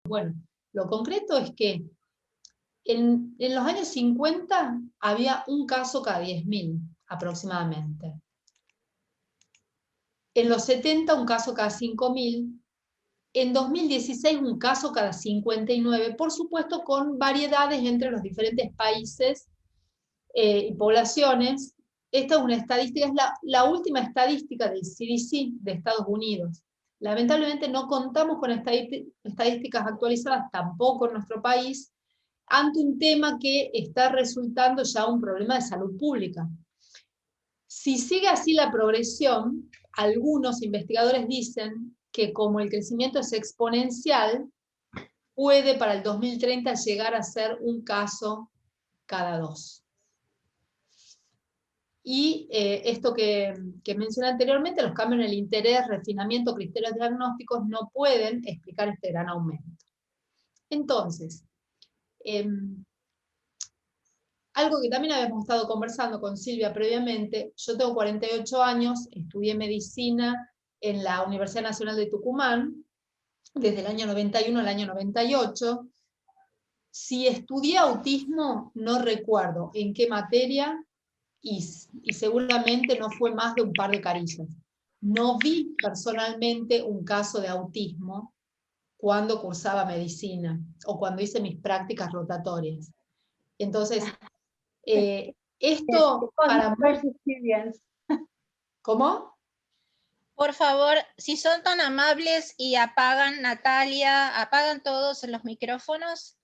Bueno, lo concreto es que en los años 50 había un caso cada 10.000 aproximadamente. En los 70 un caso cada 5.000. En 2016 un caso cada 59, por supuesto con variedades entre los diferentes países y poblaciones. Esta es una estadística, es la última estadística del CDC de Estados Unidos. Lamentablemente no contamos con estadísticas actualizadas tampoco en nuestro país, ante un tema que está resultando ya un problema de salud pública. Si sigue así la progresión, algunos investigadores dicen que como el crecimiento es exponencial, puede para el 2030 llegar a ser un caso cada 2. Y esto que mencioné anteriormente, los cambios en el interés, refinamiento, criterios diagnósticos, no pueden explicar este gran aumento. Entonces, algo que también habíamos estado conversando con Silvia previamente, yo tengo 48 años, estudié medicina en la Universidad Nacional de Tucumán, desde el año 91 al año 98. Si estudié autismo, no recuerdo en qué materia, y seguramente no fue más de un par de caricias. No vi personalmente un caso de autismo cuando cursaba medicina o cuando hice mis prácticas rotatorias. Entonces, esto para... ¿Cómo? Por favor, si son tan amables y apagan, Natalia, apagan todos los micrófonos.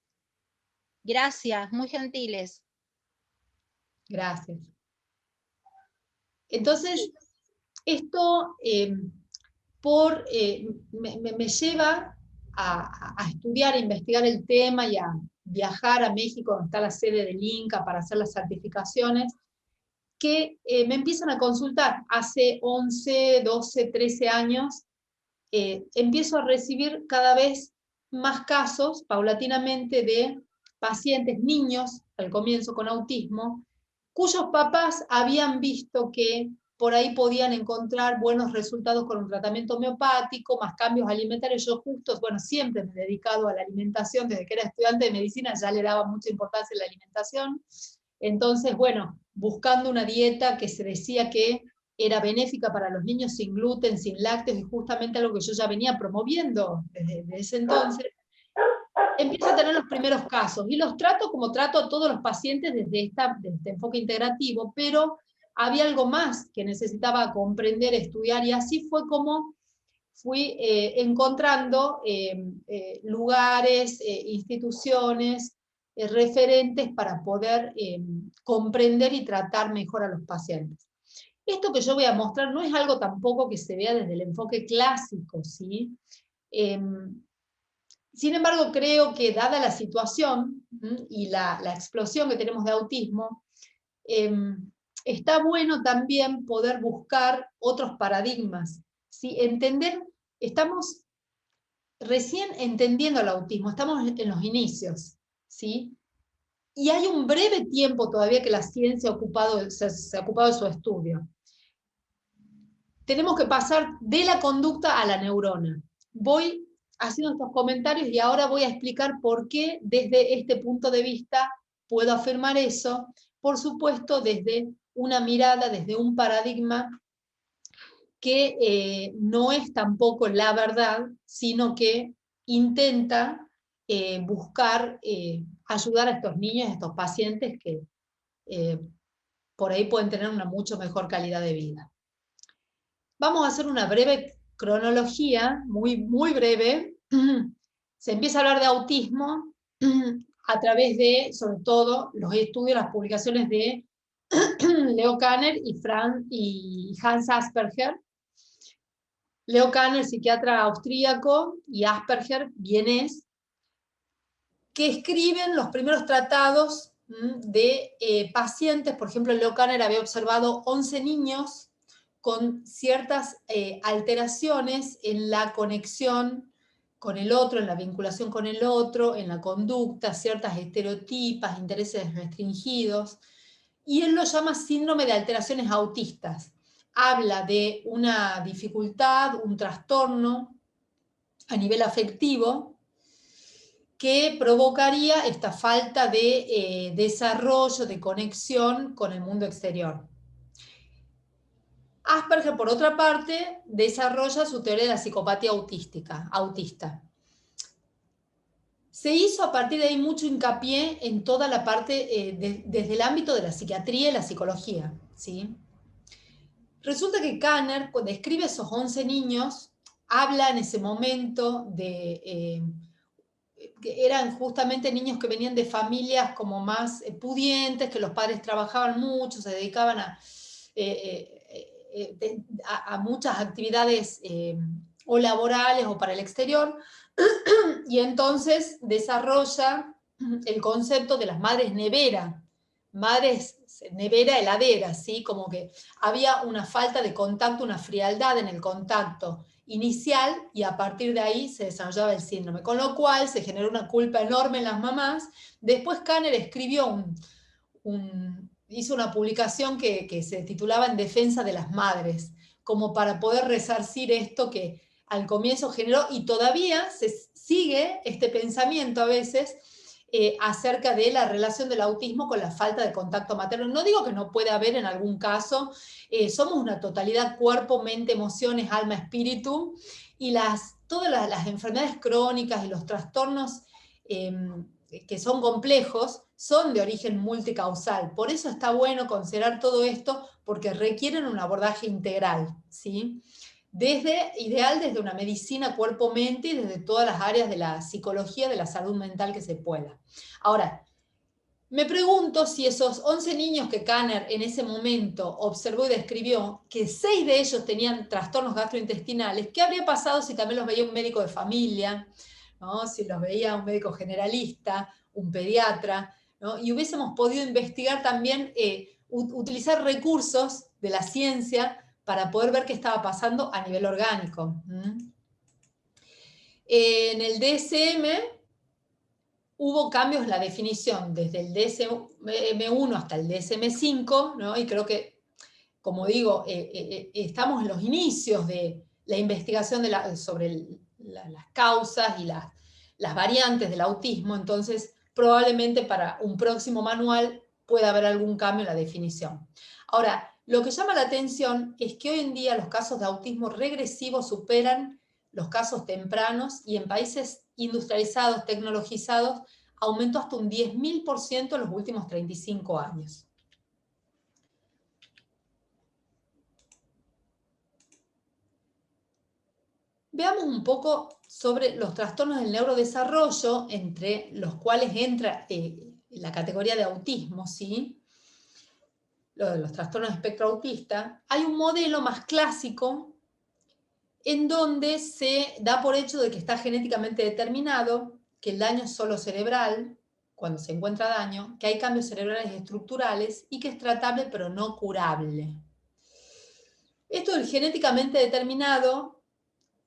Gracias, muy gentiles. Gracias. Entonces, esto me lleva a estudiar, a investigar el tema y a viajar a México, donde está la sede del INCA, para hacer las certificaciones, que me empiezan a consultar. Hace 11, 12, 13 años, empiezo a recibir cada vez más casos, paulatinamente, de pacientes, niños, al comienzo con autismo, cuyos papás habían visto que por ahí podían encontrar buenos resultados con un tratamiento homeopático, más cambios alimentarios. Yo justo, bueno, siempre me he dedicado a la alimentación, desde que era estudiante de medicina ya le daba mucha importancia a la alimentación. Entonces, bueno, buscando una dieta que se decía que era benéfica para los niños, sin gluten, sin lácteos, y justamente algo que yo ya venía promoviendo desde ese entonces, empiezo a tener los primeros casos, y los trato como trato a todos los pacientes desde este enfoque integrativo, pero había algo más que necesitaba comprender, estudiar, y así fue como fui encontrando lugares, instituciones, referentes para poder comprender y tratar mejor a los pacientes. Esto que yo voy a mostrar no es algo tampoco que se vea desde el enfoque clásico, ¿sí? Sin embargo, creo que dada la situación y la explosión que tenemos de autismo, está bueno también poder buscar otros paradigmas, ¿sí? Estamos recién entendiendo el autismo, estamos en los inicios, ¿sí? Y hay un breve tiempo todavía que la ciencia se ha ocupado de su estudio. Tenemos que pasar de la conducta a la neurona. Voy haciendo estos comentarios y ahora voy a explicar por qué desde este punto de vista puedo afirmar eso, por supuesto desde una mirada, desde un paradigma que no es tampoco la verdad, sino que intenta buscar ayudar a estos niños, a estos pacientes que por ahí pueden tener una mucho mejor calidad de vida. Vamos a hacer una breve cronología, muy, muy breve. Se empieza a hablar de autismo a través de, sobre todo, los estudios, las publicaciones de Leo Kanner y Hans Asperger. Leo Kanner, psiquiatra austríaco, y Asperger, vienés, que escriben los primeros tratados de pacientes. Por ejemplo, Leo Kanner había observado 11 niños con ciertas alteraciones en la conexión con el otro, en la vinculación con el otro, en la conducta, ciertas estereotipas, intereses restringidos, y él lo llama síndrome de alteraciones autistas. Habla de una dificultad, un trastorno a nivel afectivo, que provocaría esta falta de desarrollo, de conexión con el mundo exterior. Asperger, por otra parte, desarrolla su teoría de la psicopatía autista. Se hizo a partir de ahí mucho hincapié en toda la parte, desde el ámbito de la psiquiatría y la psicología, ¿sí? Resulta que Kanner, cuando describe esos 11 niños, habla en ese momento de que eran justamente niños que venían de familias como más pudientes, que los padres trabajaban mucho, se dedicaban a muchas actividades o laborales o para el exterior, y entonces desarrolla el concepto de las madres nevera heladera, ¿sí? Como que había una falta de contacto, una frialdad en el contacto inicial, y a partir de ahí se desarrollaba el síndrome, con lo cual se generó una culpa enorme en las mamás. Después Kanner escribió hizo una publicación que se titulaba En defensa de las madres, como para poder resarcir esto que al comienzo generó, y todavía se sigue este pensamiento a veces acerca de la relación del autismo con la falta de contacto materno. No digo que no puede haber en algún caso, somos una totalidad: cuerpo, mente, emociones, alma, espíritu, y todas las enfermedades crónicas y los trastornos que son complejos son de origen multicausal. Por eso está bueno considerar todo esto, porque requieren un abordaje integral, ¿sí? Desde una medicina cuerpo-mente y desde todas las áreas de la psicología, de la salud mental que se pueda. Ahora, me pregunto si esos 11 niños que Kanner en ese momento observó y describió, que 6 de ellos tenían trastornos gastrointestinales, ¿qué habría pasado si también los veía un médico de familia, ¿no? Si los veía un médico generalista, un pediatra, ¿no? Y hubiésemos podido investigar también, utilizar recursos de la ciencia para poder ver qué estaba pasando a nivel orgánico. En el DSM hubo cambios en la definición, desde el DSM-1 hasta el DSM-5, ¿no? Y creo que, como digo, estamos en los inicios de la investigación sobre las causas y las variantes del autismo, entonces probablemente para un próximo manual pueda haber algún cambio en la definición. Ahora, lo que llama la atención es que hoy en día los casos de autismo regresivo superan los casos tempranos, y en países industrializados, tecnologizados, aumentó hasta un 10.000% en los últimos 35 años. Veamos un poco sobre los trastornos del neurodesarrollo, entre los cuales entra la categoría de autismo, ¿sí? Los trastornos de espectro autista. Hay un modelo más clásico en donde se da por hecho de que está genéticamente determinado, que el daño es solo cerebral, cuando se encuentra daño, que hay cambios cerebrales estructurales y que es tratable pero no curable. Esto del genéticamente determinado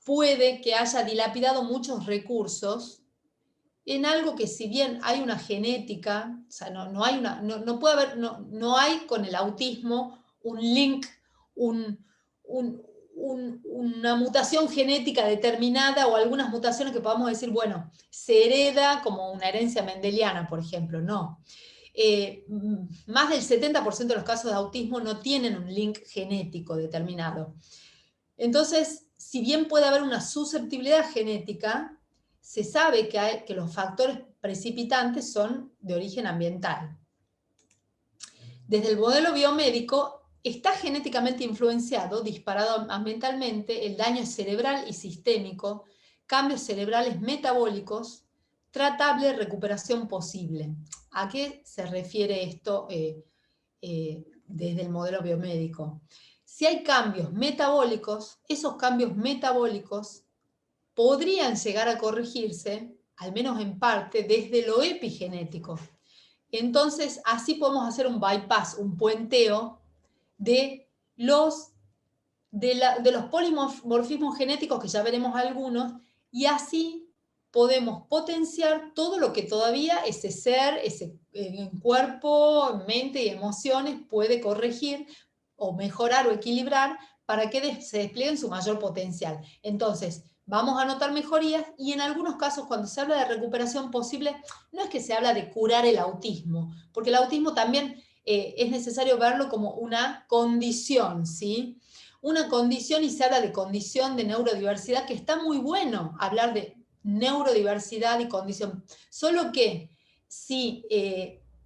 puede que haya dilapidado muchos recursos en algo que, si bien hay una genética, o sea, no hay con el autismo un link, una mutación genética determinada, o algunas mutaciones que podamos decir, bueno, se hereda como una herencia mendeliana, por ejemplo. No. Más del 70% de los casos de autismo no tienen un link genético determinado. Entonces, si bien puede haber una susceptibilidad genética, se sabe que los factores precipitantes son de origen ambiental. Desde el modelo biomédico, está genéticamente influenciado, disparado ambientalmente, el daño cerebral y sistémico, cambios cerebrales metabólicos, tratable, recuperación posible. ¿A qué se refiere esto desde el modelo biomédico? Si hay cambios metabólicos, esos cambios metabólicos podrían llegar a corregirse, al menos en parte, desde lo epigenético. Entonces, así podemos hacer un bypass, un puenteo de los polimorfismos genéticos, que ya veremos algunos, y así podemos potenciar todo lo que todavía ese ser, ese cuerpo, mente y emociones puede corregir o mejorar o equilibrar para que se desplieguen su mayor potencial. Entonces, vamos a notar mejorías, y en algunos casos cuando se habla de recuperación posible, no es que se habla de curar el autismo, porque el autismo también es necesario verlo como una condición, ¿sí? Una condición, y se habla de condición de neurodiversidad, que está muy bueno hablar de neurodiversidad y condición, solo que si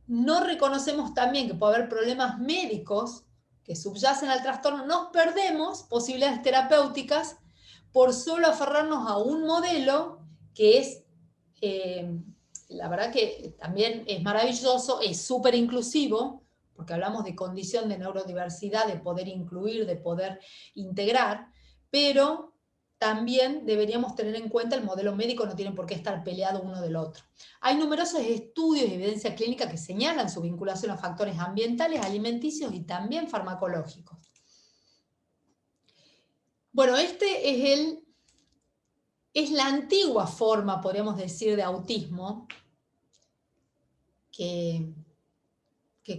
no reconocemos también que puede haber problemas médicos que subyacen al trastorno, nos perdemos posibilidades terapéuticas por solo aferrarnos a un modelo que es, la verdad que también es maravilloso, es súper inclusivo, porque hablamos de condición de neurodiversidad, de poder incluir, de poder integrar, pero también deberíamos tener en cuenta el modelo médico, no tienen por qué estar peleado uno del otro. Hay numerosos estudios y evidencia clínica que señalan su vinculación a factores ambientales, alimenticios y también farmacológicos. Bueno, este es la antigua forma, podríamos decir, de autismo que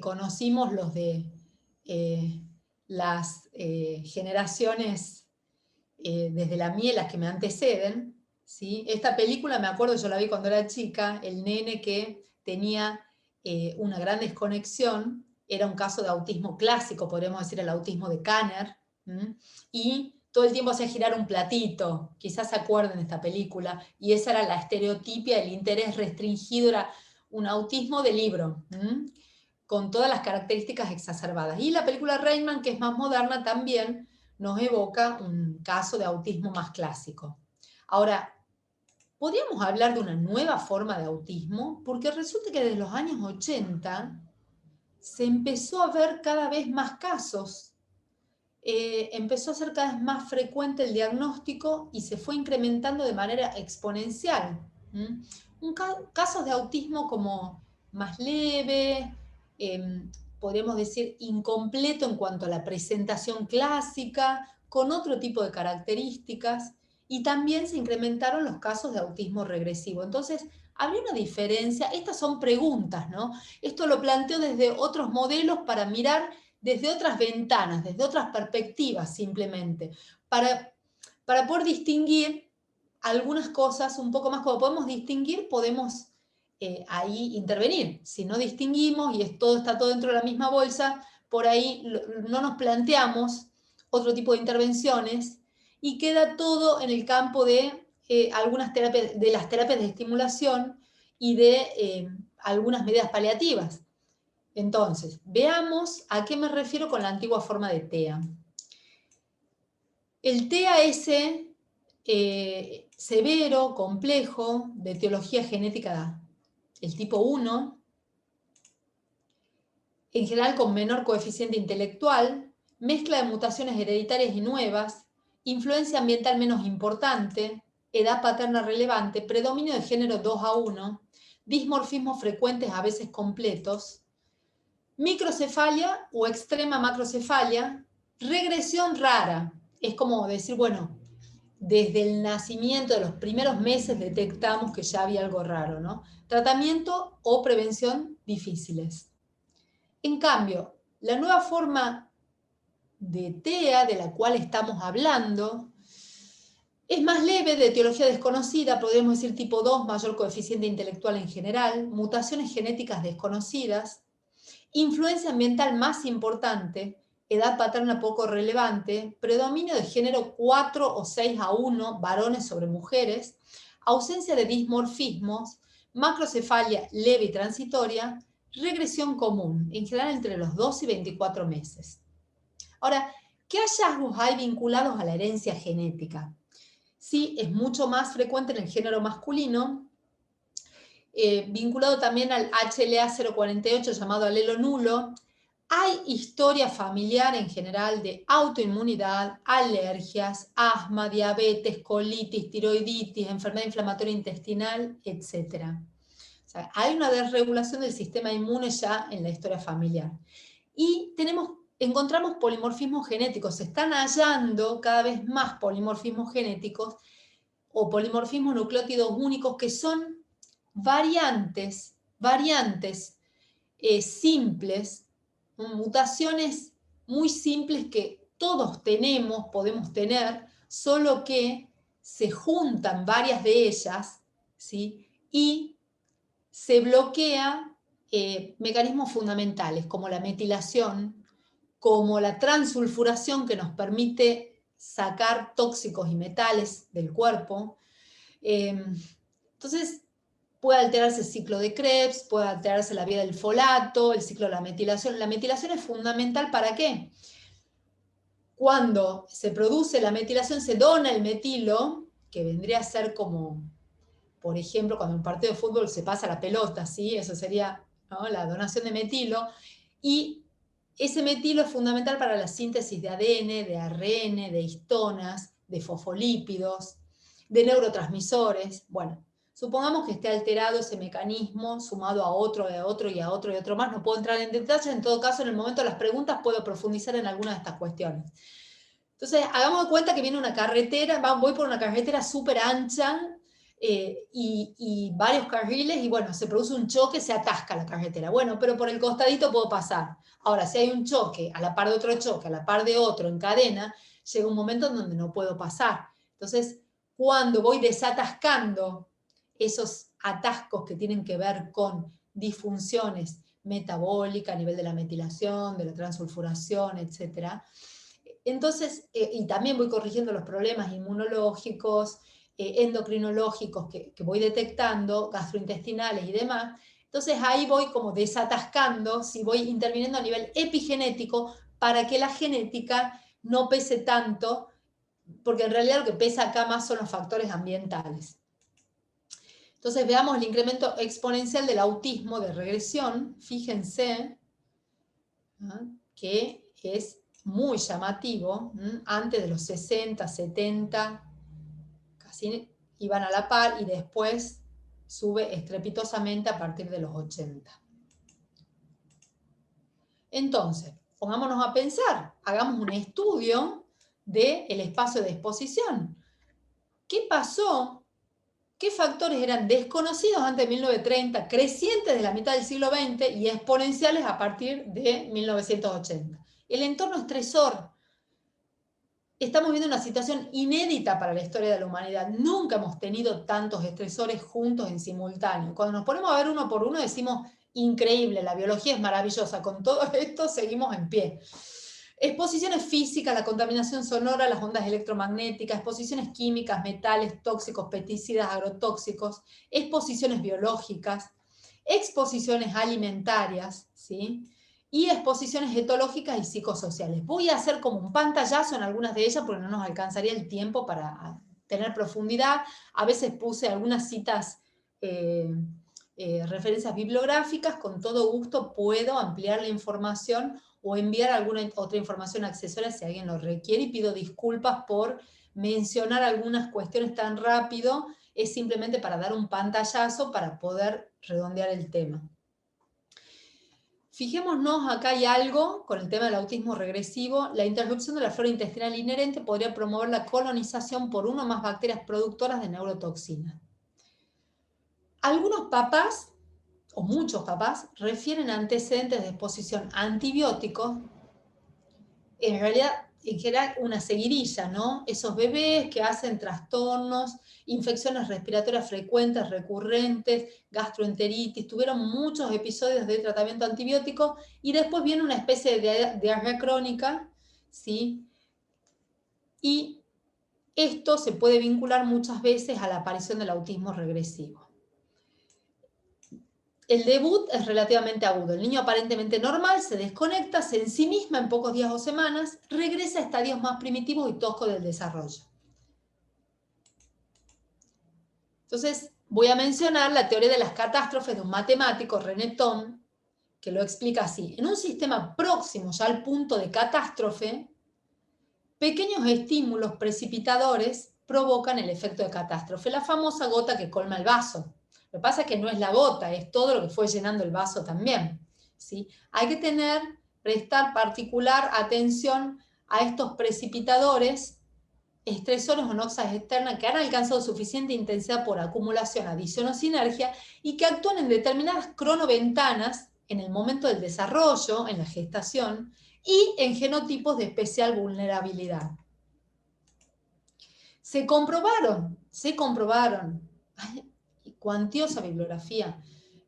conocimos los de las generaciones desde la mía, las que me anteceden, ¿sí? Esta película, me acuerdo, yo la vi cuando era chica, el nene que tenía una gran desconexión, era un caso de autismo clásico, podríamos decir el autismo de Kanner, y todo el tiempo hacía girar un platito, quizás se acuerden de esta película, y esa era la estereotipia, el interés restringido, era un autismo de libro, con todas las características exacerbadas. Y la película Rainman, que es más moderna, también nos evoca un caso de autismo más clásico. Ahora, ¿podríamos hablar de una nueva forma de autismo? Porque resulta que desde los años 80 se empezó a ver cada vez más casos. Empezó a ser cada vez más frecuente el diagnóstico y se fue incrementando de manera exponencial. Casos de autismo como más leve, podríamos decir incompleto en cuanto a la presentación clásica, con otro tipo de características, y también se incrementaron los casos de autismo regresivo. Entonces, habría una diferencia. Estas son preguntas, ¿no? Esto lo planteo desde otros modelos para mirar desde otras ventanas, desde otras perspectivas simplemente, para poder distinguir algunas cosas un poco más. Cuando podemos distinguir, podemos ahí intervenir. Si no distinguimos y está todo dentro de la misma bolsa, por ahí no nos planteamos otro tipo de intervenciones y queda todo en el campo de algunas terapias, de las terapias de estimulación y de algunas medidas paliativas. Entonces, veamos a qué me refiero con la antigua forma de TEA. El TEA-S severo, complejo, de etiología genética, el tipo 1, en general con menor coeficiente intelectual, mezcla de mutaciones hereditarias y nuevas, influencia ambiental menos importante, edad paterna relevante, predominio de género 2:1, dismorfismos frecuentes a veces completos, microcefalia o extrema macrocefalia, regresión rara. Es como decir, bueno, desde el nacimiento de los primeros meses detectamos que ya había algo raro, ¿no? Tratamiento o prevención difíciles. En cambio, la nueva forma de TEA de la cual estamos hablando es más leve, de etiología desconocida, podríamos decir tipo 2, mayor coeficiente intelectual en general, mutaciones genéticas desconocidas, influencia ambiental más importante, edad paterna poco relevante, predominio de género 4 o 6:1, varones sobre mujeres, ausencia de dismorfismos, macrocefalia leve y transitoria, regresión común, en general entre los 12 y 24 meses. Ahora, ¿qué hallazgos hay vinculados a la herencia genética? Sí, es mucho más frecuente en el género masculino, vinculado también al HLA 048 llamado alelo nulo. Hay historia familiar en general de autoinmunidad, alergias, asma, diabetes, colitis, tiroiditis, enfermedad inflamatoria intestinal, etc. O sea, hay una desregulación del sistema inmune ya en la historia familiar. Y encontramos polimorfismos genéticos. Se están hallando cada vez más polimorfismos genéticos o polimorfismos nucleótidos únicos que son variantes simples, mutaciones muy simples que todos podemos tener, solo que se juntan varias de ellas, ¿sí? Y se bloquea mecanismos fundamentales como la metilación, como la transulfuración que nos permite sacar tóxicos y metales del cuerpo. Entonces, puede alterarse el ciclo de Krebs, puede alterarse la vía del folato, el ciclo de la metilación. La metilación es fundamental, ¿para qué? Cuando se produce la metilación, se dona el metilo, que vendría a ser como, por ejemplo, cuando en un partido de fútbol se pasa la pelota, ¿sí? Eso sería, ¿no?, la donación de metilo, y ese metilo es fundamental para la síntesis de ADN, de ARN, de histonas, de fosfolípidos, de neurotransmisores. Bueno, supongamos que esté alterado ese mecanismo, sumado a otro, y a otro, y a otro, y a otro más. No puedo entrar en detalles, en todo caso, en el momento de las preguntas puedo profundizar en algunas de estas cuestiones. Entonces, hagamos de cuenta que viene una carretera, voy por una carretera súper ancha, y varios carriles, y bueno, se produce un choque, se atasca la carretera. Bueno, pero por el costadito puedo pasar. Ahora, si hay un choque, a la par de otro choque, a la par de otro, en cadena, llega un momento en donde no puedo pasar. Entonces, cuando voy desatascando esos atascos que tienen que ver con disfunciones metabólicas a nivel de la metilación, de la transulfuración, etc., entonces, y también voy corrigiendo los problemas inmunológicos, endocrinológicos que voy detectando, gastrointestinales y demás. Entonces ahí voy como desatascando, si voy interviniendo a nivel epigenético para que la genética no pese tanto, porque en realidad lo que pesa acá más son los factores ambientales. Entonces veamos el incremento exponencial del autismo de regresión. Fíjense, ¿no?, que es muy llamativo. Antes de los 60, 70, casi iban a la par, y después sube estrepitosamente a partir de los 80. Entonces, pongámonos a pensar, hagamos un estudio del espacio de exposición. ¿Qué pasó? ¿Qué factores eran desconocidos antes de 1930, crecientes de la mitad del siglo XX y exponenciales a partir de 1980? El entorno estresor. Estamos viendo una situación inédita para la historia de la humanidad. Nunca hemos tenido tantos estresores juntos en simultáneo. Cuando nos ponemos a ver uno por uno decimos, increíble, la biología es maravillosa, con todo esto seguimos en pie. Exposiciones físicas, la contaminación sonora, las ondas electromagnéticas, exposiciones químicas, metales, tóxicos, pesticidas, agrotóxicos, exposiciones biológicas, exposiciones alimentarias, ¿sí?, y exposiciones etológicas y psicosociales. Voy a hacer como un pantallazo en algunas de ellas porque no nos alcanzaría el tiempo para tener profundidad. A veces puse algunas citas, referencias bibliográficas. Con todo gusto puedo ampliar la información o enviar alguna otra información accesoria si alguien lo requiere, y pido disculpas por mencionar algunas cuestiones tan rápido. Es simplemente para dar un pantallazo para poder redondear el tema. Fijémonos, acá hay algo con el tema del autismo regresivo. La interrupción de la flora intestinal inherente podría promover la colonización por una o más bacterias productoras de neurotoxinas. Algunos papás, o muchos papás, refieren a antecedentes de exposición a antibióticos. En realidad, en general, una seguidilla, ¿no? Esos bebés que hacen trastornos, infecciones respiratorias frecuentes, recurrentes, gastroenteritis, tuvieron muchos episodios de tratamiento antibiótico, y después viene una especie de diarrea crónica, ¿sí? Y esto se puede vincular muchas veces a la aparición del autismo regresivo. El debut es relativamente agudo. El niño aparentemente normal se desconecta, se ensimisma en pocos días o semanas, regresa a estadios más primitivos y toscos del desarrollo. Entonces, voy a mencionar la teoría de las catástrofes de un matemático, René Thom, que lo explica así. En un sistema próximo ya al punto de catástrofe, pequeños estímulos precipitadores provocan el efecto de catástrofe, la famosa gota que colma el vaso. Lo que pasa es que no es la gota, es todo lo que fue llenando el vaso también, ¿sí? Hay que prestar particular atención a estos precipitadores, estresores o noxas externas que han alcanzado suficiente intensidad por acumulación, adición o sinergia, y que actúan en determinadas cronoventanas en el momento del desarrollo, en la gestación, y en genotipos de especial vulnerabilidad. Se comprobaron, cuantiosa bibliografía,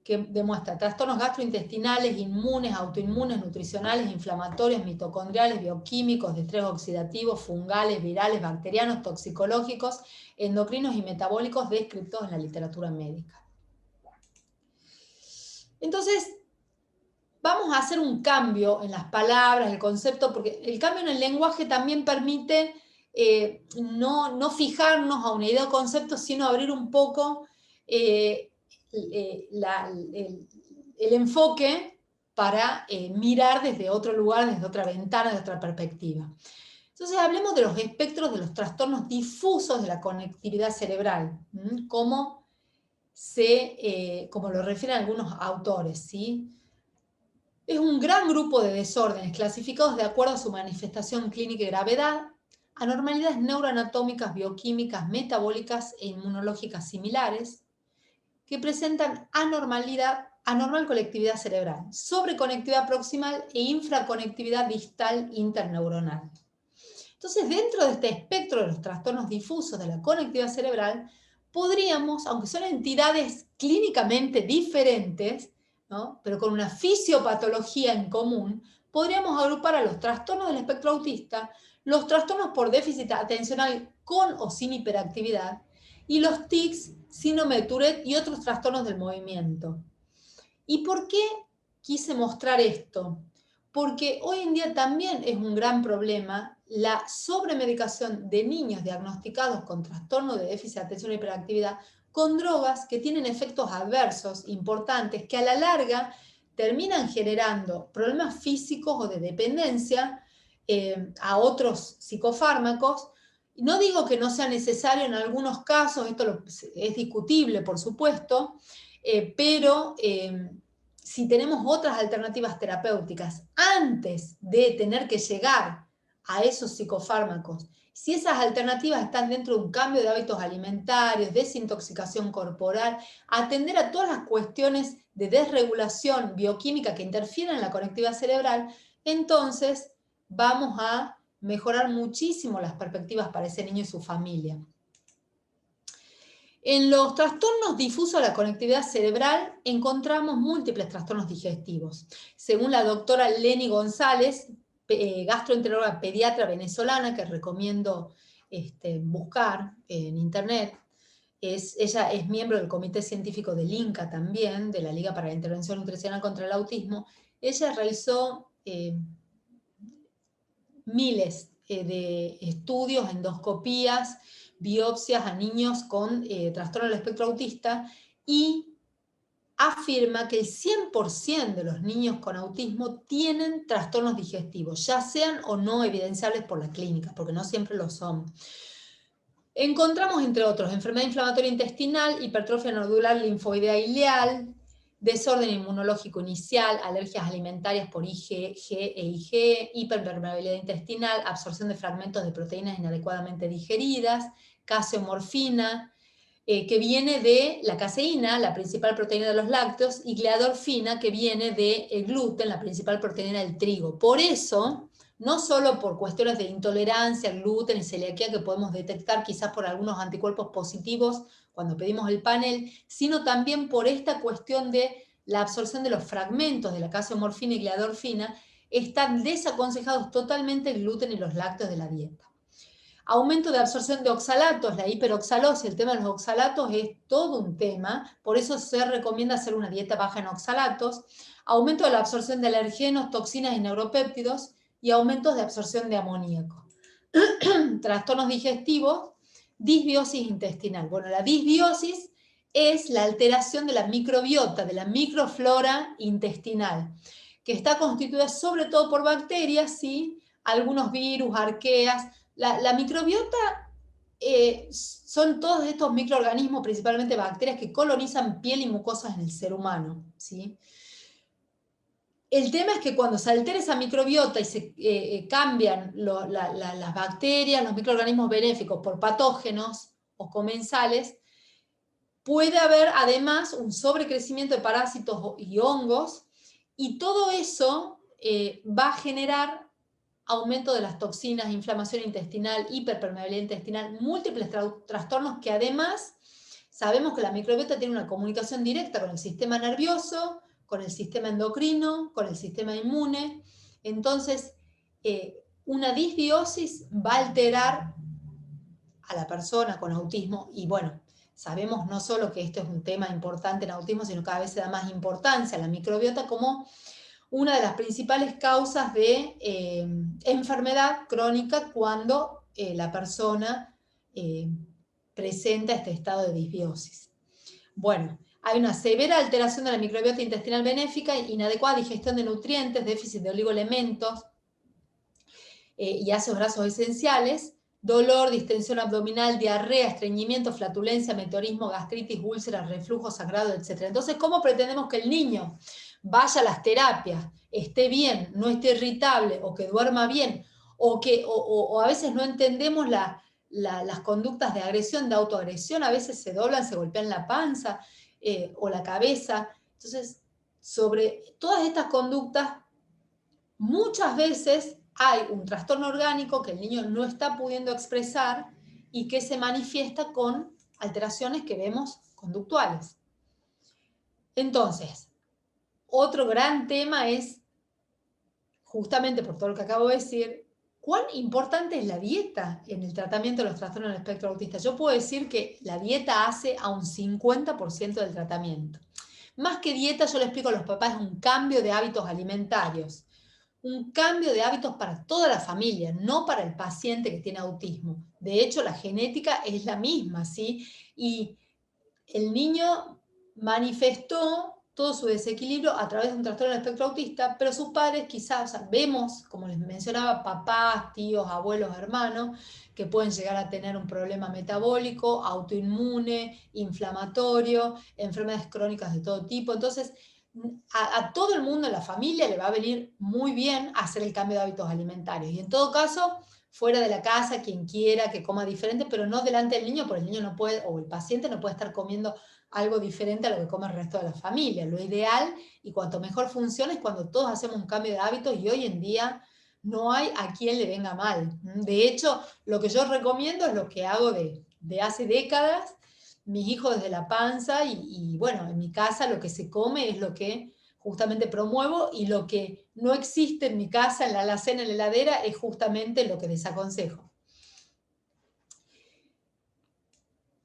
que demuestra trastornos gastrointestinales, inmunes, autoinmunes, nutricionales, inflamatorios, mitocondriales, bioquímicos, de estrés oxidativo, fungales, virales, bacterianos, toxicológicos, endocrinos y metabólicos descritos en la literatura médica. Entonces, vamos a hacer un cambio en las palabras, el concepto, porque el cambio en el lenguaje también permite no fijarnos a una idea o concepto, sino abrir un poco el enfoque para mirar desde otro lugar, desde otra ventana, desde otra perspectiva. Entonces hablemos de los espectros de los trastornos difusos de la conectividad cerebral, como lo refieren algunos autores, ¿sí? Es un gran grupo de desórdenes clasificados de acuerdo a su manifestación clínica y gravedad, anormalidades neuroanatómicas, bioquímicas, metabólicas e inmunológicas similares, que presentan anormal conectividad cerebral, sobreconectividad proximal e infraconectividad distal interneuronal. Entonces, dentro de este espectro de los trastornos difusos de la conectividad cerebral, podríamos, aunque son entidades clínicamente diferentes, ¿no?, pero con una fisiopatología en común, podríamos agrupar a los trastornos del espectro autista, los trastornos por déficit atencional con o sin hiperactividad, y los tics, síndrome de Tourette y otros trastornos del movimiento. ¿Y por qué quise mostrar esto? Porque hoy en día también es un gran problema la sobremedicación de niños diagnosticados con trastorno de déficit de atención e hiperactividad con drogas que tienen efectos adversos importantes que a la larga terminan generando problemas físicos o de dependencia a otros psicofármacos. No digo que no sea necesario en algunos casos, esto es discutible, por supuesto, pero si tenemos otras alternativas terapéuticas antes de tener que llegar a esos psicofármacos, si esas alternativas están dentro de un cambio de hábitos alimentarios, desintoxicación corporal, atender a todas las cuestiones de desregulación bioquímica que interfieren en la conectividad cerebral, entonces vamos a mejorar muchísimo las perspectivas para ese niño y su familia. En los trastornos difusos de la conectividad cerebral encontramos múltiples trastornos digestivos. Según la doctora Leni González, gastroenteróloga pediatra venezolana, que recomiendo buscar en internet, ella es miembro del Comité Científico del INCA también, de la Liga para la Intervención Nutricional contra el Autismo. Ella realizó miles de estudios, endoscopías, biopsias a niños con trastorno del espectro autista y afirma que el 100% de los niños con autismo tienen trastornos digestivos, ya sean o no evidenciables por la clínica, porque no siempre lo son. Encontramos, entre otros, enfermedad inflamatoria intestinal, hipertrofia nodular linfoidea ileal, desorden inmunológico inicial, alergias alimentarias por IG, G e IG, hiperpermeabilidad intestinal, absorción de fragmentos de proteínas inadecuadamente digeridas, caseomorfina, que viene de la caseína, la principal proteína de los lácteos, y gliadorfina, que viene del gluten, la principal proteína del trigo. Por eso, no solo por cuestiones de intolerancia al gluten y celiaquía que podemos detectar quizás por algunos anticuerpos positivos cuando pedimos el panel, sino también por esta cuestión de la absorción de los fragmentos de la caseomorfina y gliadorfina, están desaconsejados totalmente el gluten y los lácteos de la dieta. Aumento de absorción de oxalatos, la hiperoxalosis, el tema de los oxalatos es todo un tema, por eso se recomienda hacer una dieta baja en oxalatos. Aumento de la absorción de alergenos, toxinas y neuropéptidos, y aumentos de absorción de amoníaco. Trastornos digestivos, disbiosis intestinal. Bueno, la disbiosis es la alteración de la microbiota, de la microflora intestinal, que está constituida sobre todo por bacterias, ¿sí?, algunos virus, arqueas. La microbiota son todos estos microorganismos, principalmente bacterias, que colonizan piel y mucosas en el ser humano, ¿sí? El tema es que cuando se altera esa microbiota y se cambian las bacterias, los microorganismos benéficos por patógenos o comensales, puede haber además un sobrecrecimiento de parásitos y hongos, y todo eso va a generar aumento de las toxinas, inflamación intestinal, hiperpermeabilidad intestinal, múltiples trastornos que además sabemos que la microbiota tiene una comunicación directa con el sistema nervioso, con el sistema endocrino, con el sistema inmune. Entonces, una disbiosis va a alterar a la persona con autismo, y bueno, sabemos no solo que esto es un tema importante en autismo, sino cada vez se da más importancia a la microbiota como una de las principales causas de enfermedad crónica cuando la persona presenta este estado de disbiosis. Bueno, hay una severa alteración de la microbiota intestinal benéfica, inadecuada digestión de nutrientes, déficit de oligoelementos y ácidos grasos esenciales, dolor, distensión abdominal, diarrea, estreñimiento, flatulencia, meteorismo, gastritis, úlceras, reflujo, sangrado, etc. Entonces, ¿cómo pretendemos que el niño vaya a las terapias, esté bien, no esté irritable, o que duerma bien, o a veces no entendemos las conductas de agresión, de autoagresión, a veces se doblan, se golpean la panza o la cabeza? Entonces, sobre todas estas conductas, muchas veces hay un trastorno orgánico que el niño no está pudiendo expresar y que se manifiesta con alteraciones que vemos conductuales. Entonces, otro gran tema es, justamente por todo lo que acabo de decir, cuán importante es la dieta en el tratamiento de los trastornos del espectro autista. Yo puedo decir que la dieta hace a un 50% del tratamiento. Más que dieta, yo le explico a los papás, es un cambio de hábitos alimentarios. Un cambio de hábitos para toda la familia, no para el paciente que tiene autismo. De hecho, la genética es la misma, ¿sí? Y el niño manifestó todo su desequilibrio a través de un trastorno del espectro autista, pero sus padres quizás, o sea, vemos, como les mencionaba, papás, tíos, abuelos, hermanos, que pueden llegar a tener un problema metabólico, autoinmune, inflamatorio, enfermedades crónicas de todo tipo. Entonces, a todo el mundo en la familia le va a venir muy bien hacer el cambio de hábitos alimentarios. Y en todo caso, fuera de la casa, quien quiera que coma diferente, pero no delante del niño, porque el niño no puede, o el paciente no puede estar comiendo algo diferente a lo que come el resto de la familia. Lo ideal, y cuanto mejor funciona, es cuando todos hacemos un cambio de hábitos, y hoy en día no hay a quien le venga mal. De hecho, lo que yo recomiendo es lo que hago de hace décadas, mis hijos desde la panza, y bueno, en mi casa lo que se come es lo que justamente promuevo, y lo que no existe en mi casa, en la alacena, en la heladera, es justamente lo que desaconsejo.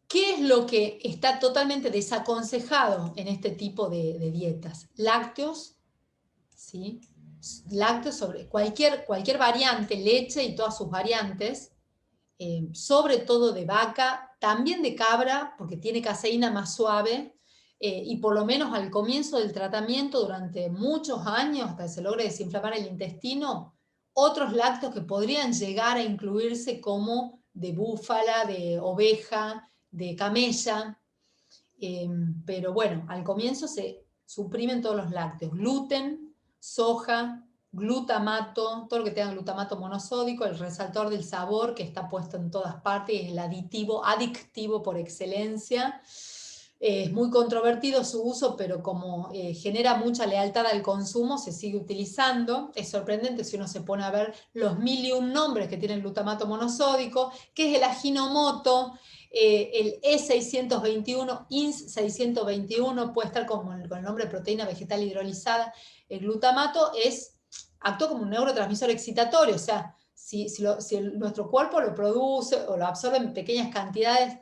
¿Qué es lo que está totalmente desaconsejado en este tipo de dietas? Lácteos, ¿sí? Lácteos sobre cualquier variante, leche y todas sus variantes, sobre todo de vaca, también de cabra, porque tiene caseína más suave, y por lo menos al comienzo del tratamiento, durante muchos años, hasta que se logre desinflamar el intestino, otros lácteos que podrían llegar a incluirse como de búfala, de oveja, de camella, pero bueno, al comienzo se suprimen todos los lácteos, gluten, soja, glutamato, todo lo que tenga glutamato monosódico, el resaltador del sabor que está puesto en todas partes, es el adictivo por excelencia. Es muy controvertido su uso, pero como genera mucha lealtad al consumo, se sigue utilizando. Es sorprendente si uno se pone a ver los 1001 nombres que tiene el glutamato monosódico, que es el Ajinomoto, el E621, INS 621, puede estar con el nombre de proteína vegetal hidrolizada. El glutamato actúa como un neurotransmisor excitatorio, o sea, si nuestro cuerpo lo produce o lo absorbe en pequeñas cantidades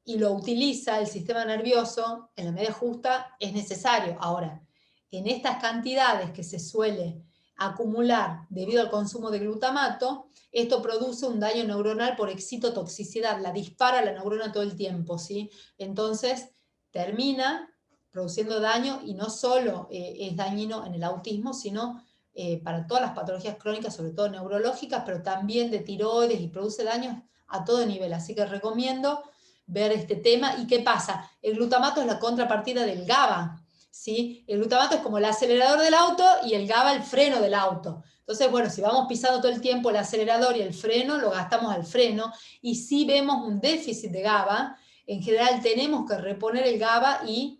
y lo utiliza el sistema nervioso en la medida justa, es necesario. Ahora, en estas cantidades que se suele acumular debido al consumo de glutamato, esto produce un daño neuronal por excitotoxicidad, la dispara la neurona todo el tiempo, ¿sí? Entonces termina produciendo daño, y no solo es dañino en el autismo, sino para todas las patologías crónicas, sobre todo neurológicas, pero también de tiroides, y produce daños a todo nivel. Así que recomiendo ver este tema. ¿Y qué pasa? El glutamato es la contrapartida del GABA, ¿sí? El glutamato es como el acelerador del auto y el GABA el freno del auto. Entonces, bueno, si vamos pisando todo el tiempo el acelerador y el freno, lo gastamos al freno, y si vemos un déficit de GABA, en general tenemos que reponer el GABA y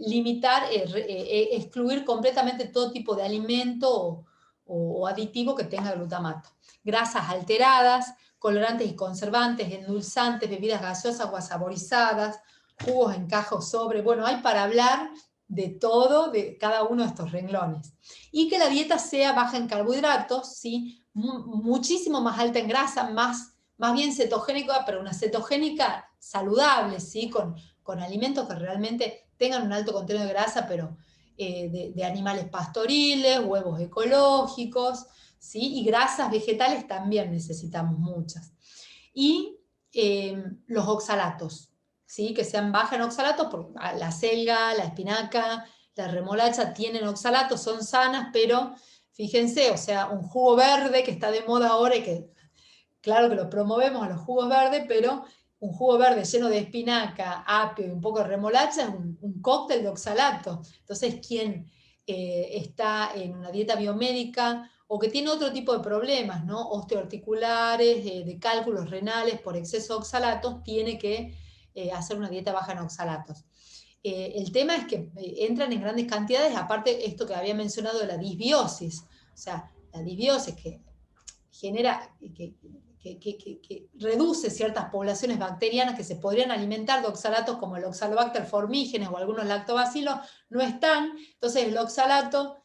limitar, excluir completamente todo tipo de alimento o aditivo que tenga glutamato. Grasas alteradas, colorantes y conservantes, endulzantes, bebidas gaseosas o saborizadas, jugos en caja o sobre. Bueno, hay para hablar de todo, de cada uno de estos renglones. Y que la dieta sea baja en carbohidratos, ¿sí? Muchísimo más alta en grasa, más bien cetogénica, pero una cetogénica saludable, ¿sí? Con alimentos que realmente tengan un alto contenido de grasa, pero de animales pastoriles, huevos ecológicos, ¿sí? Y grasas vegetales también necesitamos muchas. Y los oxalatos, ¿sí? Que sean bajas en oxalatos, porque la selga, la espinaca, la remolacha tienen oxalatos, son sanas, pero fíjense, o sea, un jugo verde que está de moda ahora y que claro que lo promovemos a los jugos verdes, pero un jugo verde lleno de espinaca, apio y un poco de remolacha es un cóctel de oxalato. Entonces, quien está en una dieta biomédica o que tiene otro tipo de problemas, ¿no? Osteoarticulares, de cálculos renales por exceso de oxalatos, tiene que hacer una dieta baja en oxalatos. El tema es que entran en grandes cantidades, aparte esto que había mencionado de la disbiosis, o sea, la disbiosis que genera, que reduce ciertas poblaciones bacterianas que se podrían alimentar de oxalatos como el Oxalobacter formígenes o algunos lactobacilos, no están. Entonces el oxalato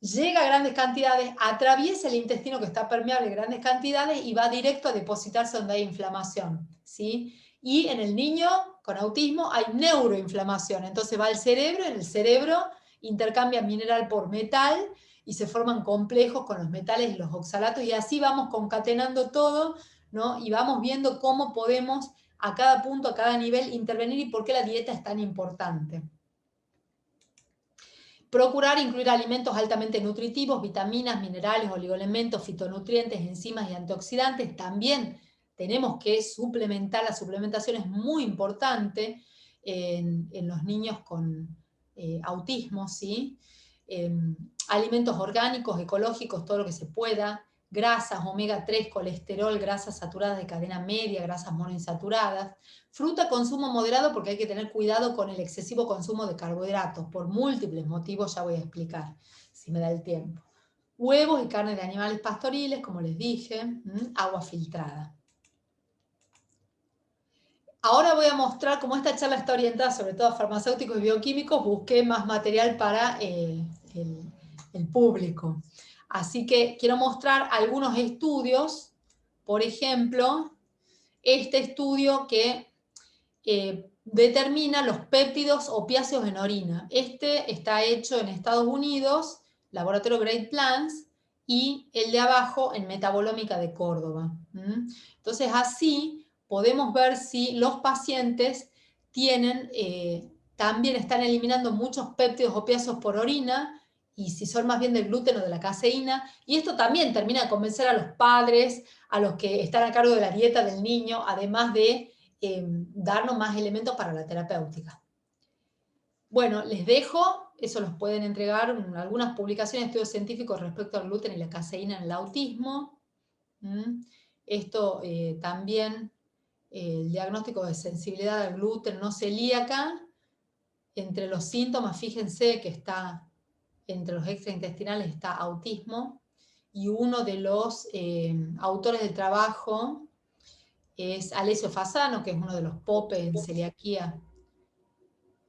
llega a grandes cantidades, atraviesa el intestino que está permeable en grandes cantidades y va directo a depositarse donde hay inflamación, ¿sí? Y en el niño con autismo hay neuroinflamación, entonces va al cerebro, en el cerebro intercambia mineral por metal y se forman complejos con los metales y los oxalatos, y así vamos concatenando todo, ¿no? Y vamos viendo cómo podemos a cada punto, a cada nivel intervenir y por qué la dieta es tan importante. Procurar incluir alimentos altamente nutritivos, vitaminas, minerales, oligoelementos, fitonutrientes, enzimas y antioxidantes. También tenemos que suplementar, la suplementación es muy importante en los niños con autismo, ¿sí? Alimentos orgánicos, ecológicos, todo lo que se pueda, grasas, omega 3, colesterol, grasas saturadas de cadena media, grasas monoinsaturadas. Fruta, consumo moderado, porque hay que tener cuidado con el excesivo consumo de carbohidratos, por múltiples motivos, ya voy a explicar, si me da el tiempo. Huevos y carne de animales pastoriles, como les dije, agua filtrada. Ahora voy a mostrar cómo esta charla está orientada sobre todo a farmacéuticos y bioquímicos, busqué más material para el público. Así que quiero mostrar algunos estudios, por ejemplo, este estudio que determina los péptidos opiáceos en orina. Este está hecho en Estados Unidos, laboratorio Great Plains, y el de abajo en Metabolómica de Córdoba. Entonces así podemos ver si los pacientes tienen, también están eliminando muchos péptidos opiáceos por orina, y si son más bien del gluten o de la caseína, y esto también termina de convencer a los padres, a los que están a cargo de la dieta del niño, además de darnos más elementos para la terapéutica. Bueno, les dejo, eso los pueden entregar, algunas publicaciones, estudios científicos respecto al gluten y la caseína en el autismo. Esto también, el diagnóstico de sensibilidad al gluten no celíaca. Entre los síntomas, fíjense que está, entre los extraintestinales está autismo, y uno de los autores del trabajo es Alessio Fasano, que es uno de los popes en celiaquía,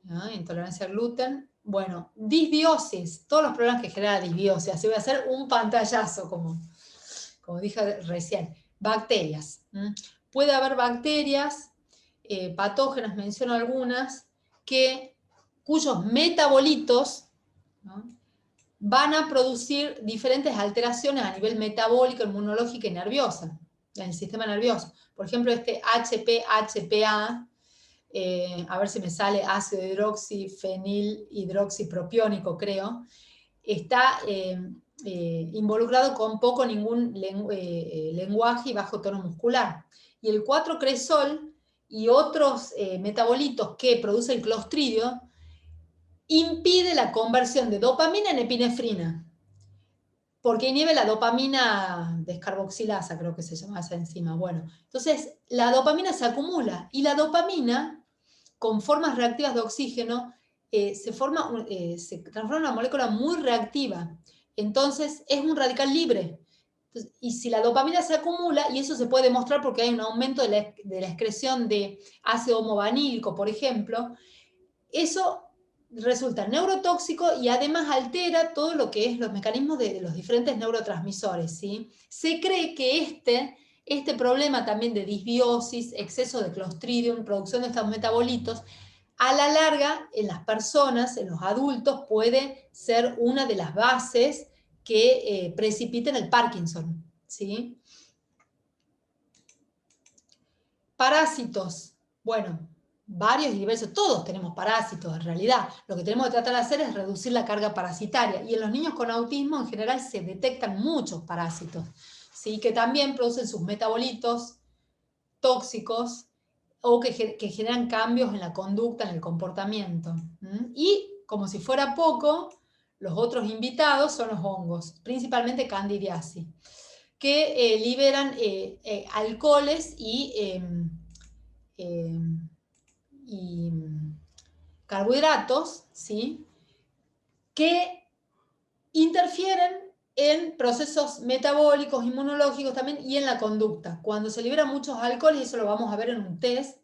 ¿no? Intolerancia al gluten. Bueno, disbiosis, todos los problemas que genera la disbiosis. Así voy a hacer un pantallazo, como dije recién. Bacterias. Puede haber bacterias patógenas, menciono algunas, cuyos metabolitos, ¿no?, van a producir diferentes alteraciones a nivel metabólico, inmunológico y nerviosa, en el sistema nervioso. Por ejemplo, este HP-HPA, a ver si me sale ácido hidroxifenilhidroxipropiónico, creo, está involucrado con poco ningún lenguaje y bajo tono muscular. Y el 4-cresol y otros metabolitos que produce el clostridio impide la conversión de dopamina en epinefrina, porque inhibe la dopamina descarboxilasa, creo que se llama esa enzima. Bueno, entonces la dopamina se acumula, y la dopamina, con formas reactivas de oxígeno, se transforma en una molécula muy reactiva. Entonces es un radical libre. Entonces, y si la dopamina se acumula, y eso se puede demostrar porque hay un aumento de la excreción de ácido homovanílico, por ejemplo, eso resulta neurotóxico y además altera todo lo que es los mecanismos de los diferentes neurotransmisores, ¿sí? Se cree que este problema también de disbiosis, exceso de Clostridium, producción de estos metabolitos, a la larga, en las personas, en los adultos, puede ser una de las bases que precipiten el Parkinson, ¿sí? Parásitos. Bueno, varios y diversos, todos tenemos parásitos en realidad. Lo que tenemos que tratar de hacer es reducir la carga parasitaria. Y en los niños con autismo en general se detectan muchos parásitos, ¿sí? Que también producen sus metabolitos tóxicos o que generan cambios en la conducta, en el comportamiento. Y como si fuera poco, los otros invitados son los hongos, principalmente Candidiasis, que liberan alcoholes y carbohidratos, ¿sí? Que interfieren en procesos metabólicos, inmunológicos también y en la conducta. Cuando se liberan muchos alcoholes, eso lo vamos a ver en un test,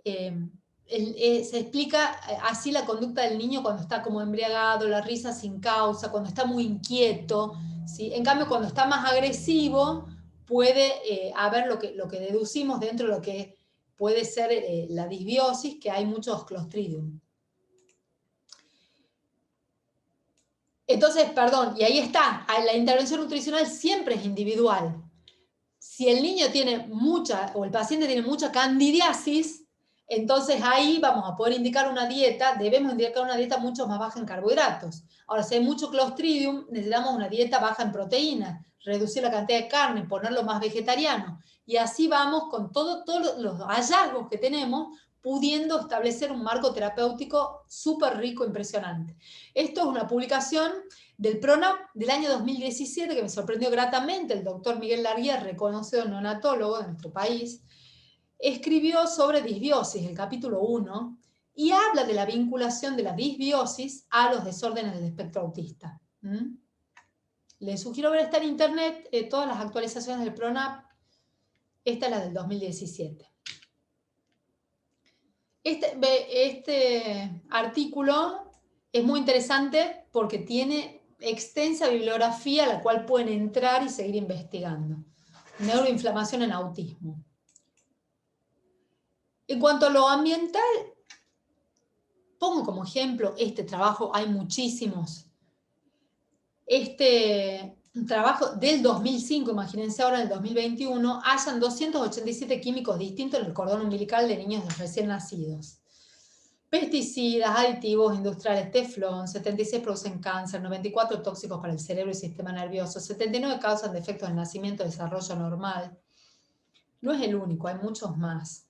se explica así la conducta del niño cuando está como embriagado, la risa sin causa, cuando está muy inquieto, ¿sí? En cambio, cuando está más agresivo, puede haber lo que deducimos dentro de lo que puede ser la disbiosis, que hay muchos Clostridium. Entonces, perdón, y ahí está, la intervención nutricional siempre es individual. Si el niño tiene mucha, o el paciente tiene mucha candidiasis, entonces ahí vamos a poder indicar una dieta, debemos indicar una dieta mucho más baja en carbohidratos. Ahora, si hay mucho Clostridium, necesitamos una dieta baja en proteínas, reducir la cantidad de carne, ponerlo más vegetariano. Y así vamos con todos los hallazgos que tenemos, pudiendo establecer un marco terapéutico súper rico, impresionante. Esto es una publicación del PRONAP del año 2017, que me sorprendió gratamente. El doctor Miguel Larguier, reconocido neonatólogo de nuestro país, escribió sobre disbiosis, el capítulo 1, y habla de la vinculación de la disbiosis a los desórdenes del espectro autista. Les sugiero ver, está en internet, todas las actualizaciones del PRONAP. Esta es la del 2017. Este artículo es muy interesante porque tiene extensa bibliografía a la cual pueden entrar y seguir investigando. Neuroinflamación en autismo. En cuanto a lo ambiental, pongo como ejemplo este trabajo, hay muchísimos. Este trabajo del 2005, imagínense ahora en el 2021, hallan 287 químicos distintos en el cordón umbilical de niños recién nacidos. Pesticidas, aditivos industriales, teflón, 76 producen cáncer, 94 tóxicos para el cerebro y sistema nervioso, 79 causan defectos del nacimiento y desarrollo normal. No es el único, hay muchos más.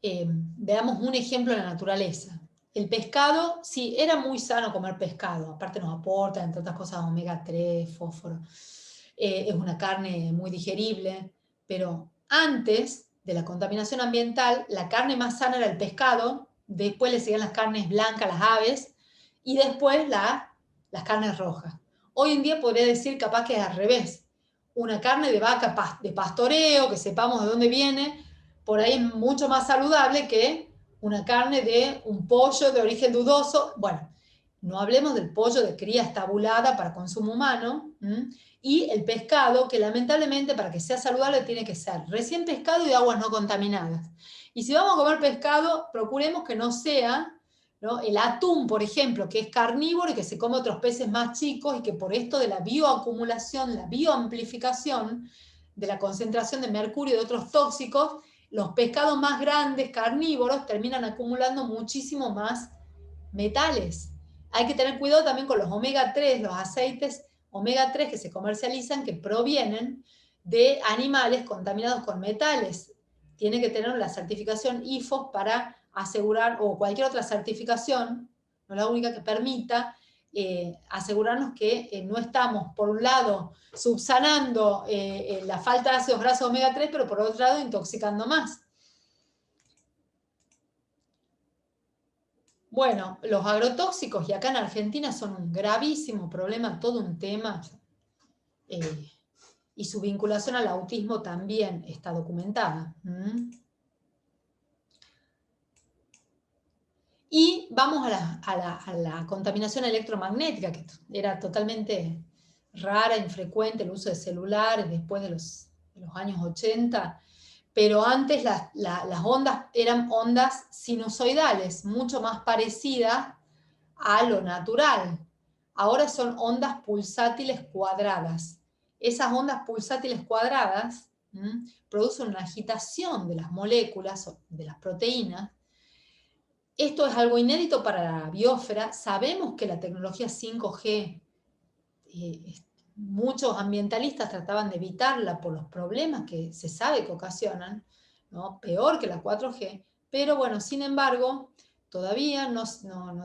Veamos un ejemplo en la naturaleza. El pescado, sí, era muy sano comer pescado, aparte nos aporta, entre otras cosas, omega 3, fósforo. Es una carne muy digerible, pero antes de la contaminación ambiental, la carne más sana era el pescado, después le seguían las carnes blancas, las aves, y después las carnes rojas. Hoy en día podría decir capaz que es al revés. Una carne de vaca de pastoreo, que sepamos de dónde viene, por ahí es mucho más saludable que una carne de un pollo de origen dudoso. Bueno, no hablemos del pollo de cría estabulada para consumo humano, y el pescado, que lamentablemente para que sea saludable tiene que ser recién pescado y de aguas no contaminadas. Y si vamos a comer pescado, procuremos que no sea, ¿no?, el atún, por ejemplo, que es carnívoro y que se come otros peces más chicos y que por esto de la bioacumulación, la bioamplificación de la concentración de mercurio y de otros tóxicos, los pescados más grandes, carnívoros, terminan acumulando muchísimo más metales. Hay que tener cuidado también con los omega 3, los aceites omega 3 que se comercializan, que provienen de animales contaminados con metales. Tiene que tener la certificación IFOS para asegurar, o cualquier otra certificación, no la única que permita, asegurarnos que no estamos, por un lado, subsanando la falta de ácidos grasos omega 3, pero por otro lado, intoxicando más. Bueno, los agrotóxicos, y acá en Argentina son un gravísimo problema, todo un tema, y su vinculación al autismo también está documentada. Y vamos a la contaminación electromagnética, que era totalmente rara, infrecuente, el uso de celulares después de los años 80, pero antes las ondas eran ondas sinusoidales, mucho más parecidas a lo natural. Ahora son ondas pulsátiles cuadradas. Esas ondas pulsátiles cuadradas producen una agitación de las moléculas, de las proteínas. Esto es algo inédito para la biosfera. Sabemos que la tecnología 5G, muchos ambientalistas trataban de evitarla por los problemas que se sabe que ocasionan, ¿no? Peor que la 4G, pero bueno, sin embargo, todavía no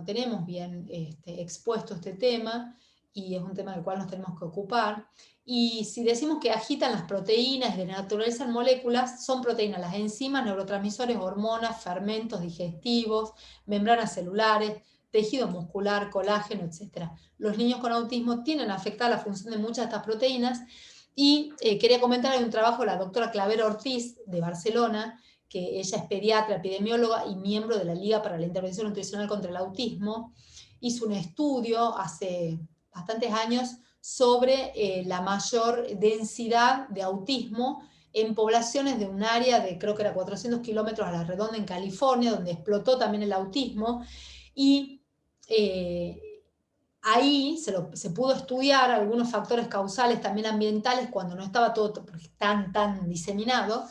tenemos bien expuesto este tema, y es un tema del cual nos tenemos que ocupar. Y si decimos que agitan las proteínas, de naturaleza en moléculas, son proteínas, las enzimas, neurotransmisores, hormonas, fermentos digestivos, membranas celulares, tejido muscular, colágeno, etc. Los niños con autismo tienen afectada la función de muchas de estas proteínas, y quería comentar, hay un trabajo de la doctora Claver Ortiz de Barcelona, que ella es pediatra, epidemióloga y miembro de la Liga para la Intervención Nutricional contra el Autismo. Hizo un estudio hace bastantes años sobre la mayor densidad de autismo en poblaciones de un área de, creo que era 400 kilómetros a la redonda en California, donde explotó también el autismo, y ahí se pudo estudiar algunos factores causales también ambientales cuando no estaba todo tan diseminado,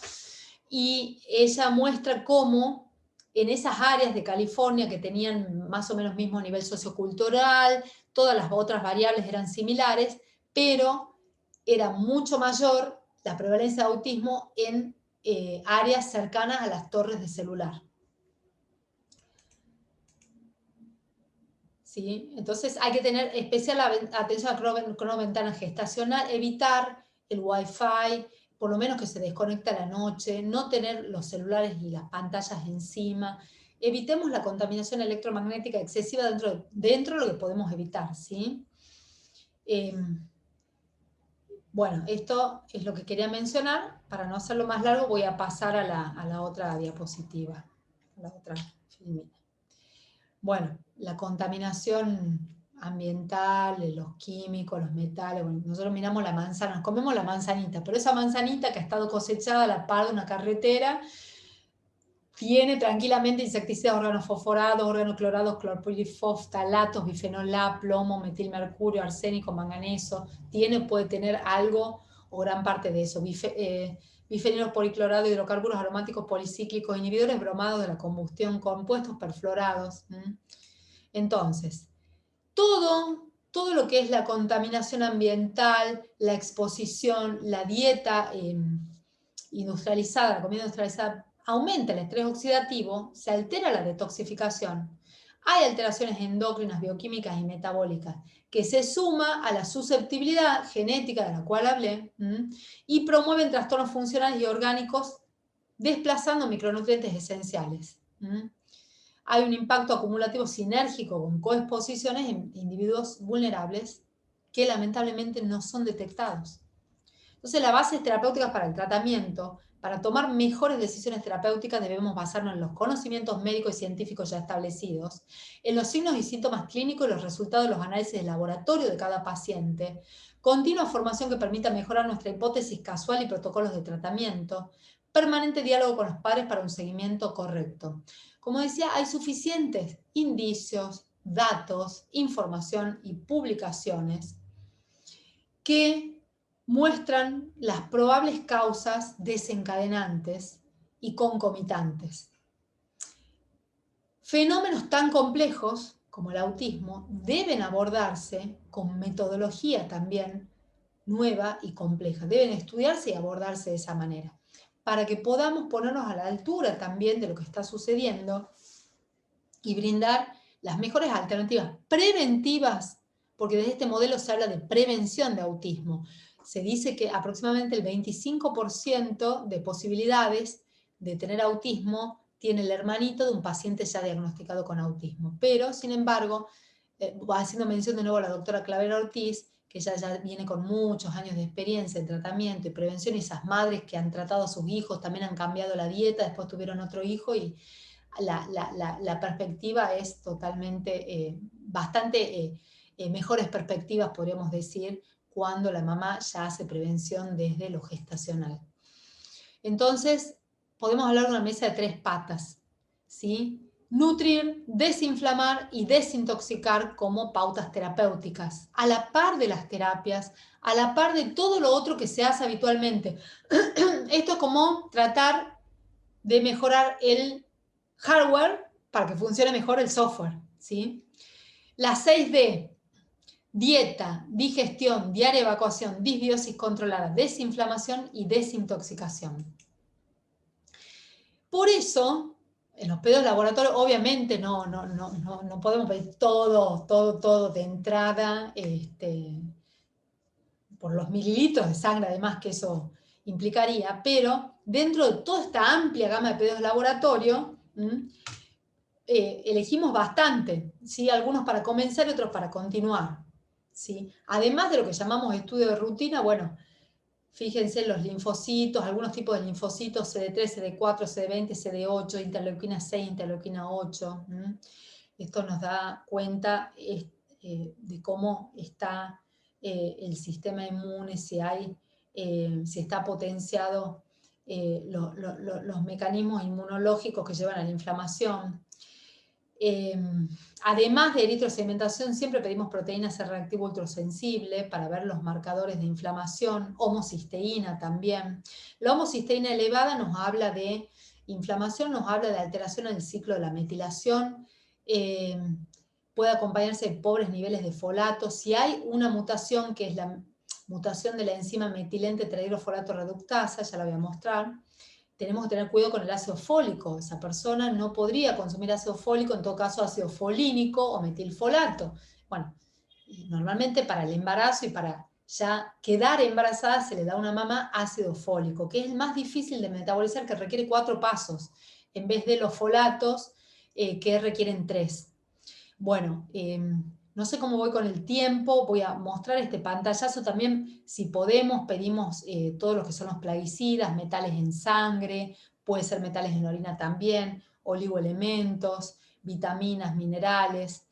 y ella muestra cómo en esas áreas de California que tenían más o menos mismo nivel sociocultural, todas las otras variables eran similares, pero era mucho mayor la prevalencia de autismo en áreas cercanas a las torres de celular. ¿Sí? Entonces hay que tener especial atención al cronoventana gestacional, evitar el Wi-Fi, por lo menos que se desconecte a la noche, no tener los celulares y las pantallas encima. Evitemos la contaminación electromagnética excesiva dentro de lo que podemos evitar, ¿sí? Bueno, esto es lo que quería mencionar. Para no hacerlo más largo, voy a pasar a la otra diapositiva, a la otra filmina. Bueno, la contaminación ambiental, los químicos, los metales. Bueno, nosotros miramos la manzana, nos comemos la manzanita, pero esa manzanita que ha estado cosechada a la par de una carretera tiene tranquilamente insecticidas organofosforados, organoclorados, clorpirifos, bifenol A, plomo, metilmercurio, arsénico, manganeso. Puede tener algo o gran parte de eso. Bifenilos policlorados, hidrocarburos aromáticos policíclicos, inhibidores bromados de la combustión, compuestos perfluorados. Entonces, todo lo que es la contaminación ambiental, la exposición, la dieta industrializada, la comida industrializada, aumenta el estrés oxidativo, se altera la detoxificación. Hay alteraciones endócrinas, bioquímicas y metabólicas, que se suma a la susceptibilidad genética de la cual hablé, y promueven trastornos funcionales y orgánicos, desplazando micronutrientes esenciales. Hay un impacto acumulativo sinérgico con coexposiciones en individuos vulnerables que lamentablemente no son detectados. Entonces, las bases terapéuticas para el tratamiento, para tomar mejores decisiones terapéuticas, debemos basarnos en los conocimientos médicos y científicos ya establecidos, en los signos y síntomas clínicos y los resultados de los análisis de laboratorio de cada paciente, continua formación que permita mejorar nuestra hipótesis casual y protocolos de tratamiento, permanente diálogo con los padres para un seguimiento correcto. Como decía, hay suficientes indicios, datos, información y publicaciones que muestran las probables causas desencadenantes y concomitantes. Fenómenos tan complejos como el autismo deben abordarse con metodología también nueva y compleja. Deben estudiarse y abordarse de esa manera, para que podamos ponernos a la altura también de lo que está sucediendo y brindar las mejores alternativas preventivas, porque desde este modelo se habla de prevención de autismo. Se dice que aproximadamente el 25% de posibilidades de tener autismo tiene el hermanito de un paciente ya diagnosticado con autismo. Pero, sin embargo, haciendo mención de nuevo a la doctora Clavera Ortiz, que ya viene con muchos años de experiencia en tratamiento y prevención, y esas madres que han tratado a sus hijos, también han cambiado la dieta, después tuvieron otro hijo, y la perspectiva es totalmente, bastante mejores perspectivas, podríamos decir, cuando la mamá ya hace prevención desde lo gestacional. Entonces, podemos hablar de una mesa de 3 patas, ¿sí? Nutrir, desinflamar y desintoxicar como pautas terapéuticas, a la par de las terapias, a la par de todo lo otro que se hace habitualmente. Esto es como tratar de mejorar el hardware para que funcione mejor el software, ¿sí? Las 6D: dieta, digestión, diaria evacuación, disbiosis controlada, desinflamación y desintoxicación. Por eso, en los pedidos de laboratorio, obviamente no podemos pedir todo de entrada, por los mililitros de sangre, además que eso implicaría, pero dentro de toda esta amplia gama de pedidos de laboratorio, elegimos bastante, ¿sí? Algunos para comenzar y otros para continuar, ¿sí? Además de lo que llamamos estudio de rutina, bueno, fíjense los linfocitos, algunos tipos de linfocitos, CD3, CD4, CD20, CD8, interleuquina 6, interleuquina 8. Esto nos da cuenta de cómo está el sistema inmune, si está potenciado los mecanismos inmunológicos que llevan a la inflamación. Además de eritrosedimentación, siempre pedimos proteína C reactivo ultrasensible para ver los marcadores de inflamación, homocisteína también. La homocisteína elevada nos habla de inflamación, nos habla de alteración en el ciclo de la metilación, puede acompañarse de pobres niveles de folato. Si hay una mutación, que es la mutación de la enzima metilente tetrahidrofolato reductasa, ya la voy a mostrar, tenemos que tener cuidado con el ácido fólico. Esa persona no podría consumir ácido fólico, en todo caso ácido folínico o metilfolato. Bueno, normalmente para el embarazo y para ya quedar embarazada se le da a una mamá ácido fólico, que es el más difícil de metabolizar, que requiere 4 pasos, en vez de los folatos que requieren 3. Bueno, no sé cómo voy con el tiempo, voy a mostrar este pantallazo también. Si podemos, pedimos todo lo que son los plaguicidas, metales en sangre, puede ser metales en orina también, oligoelementos, vitaminas, minerales,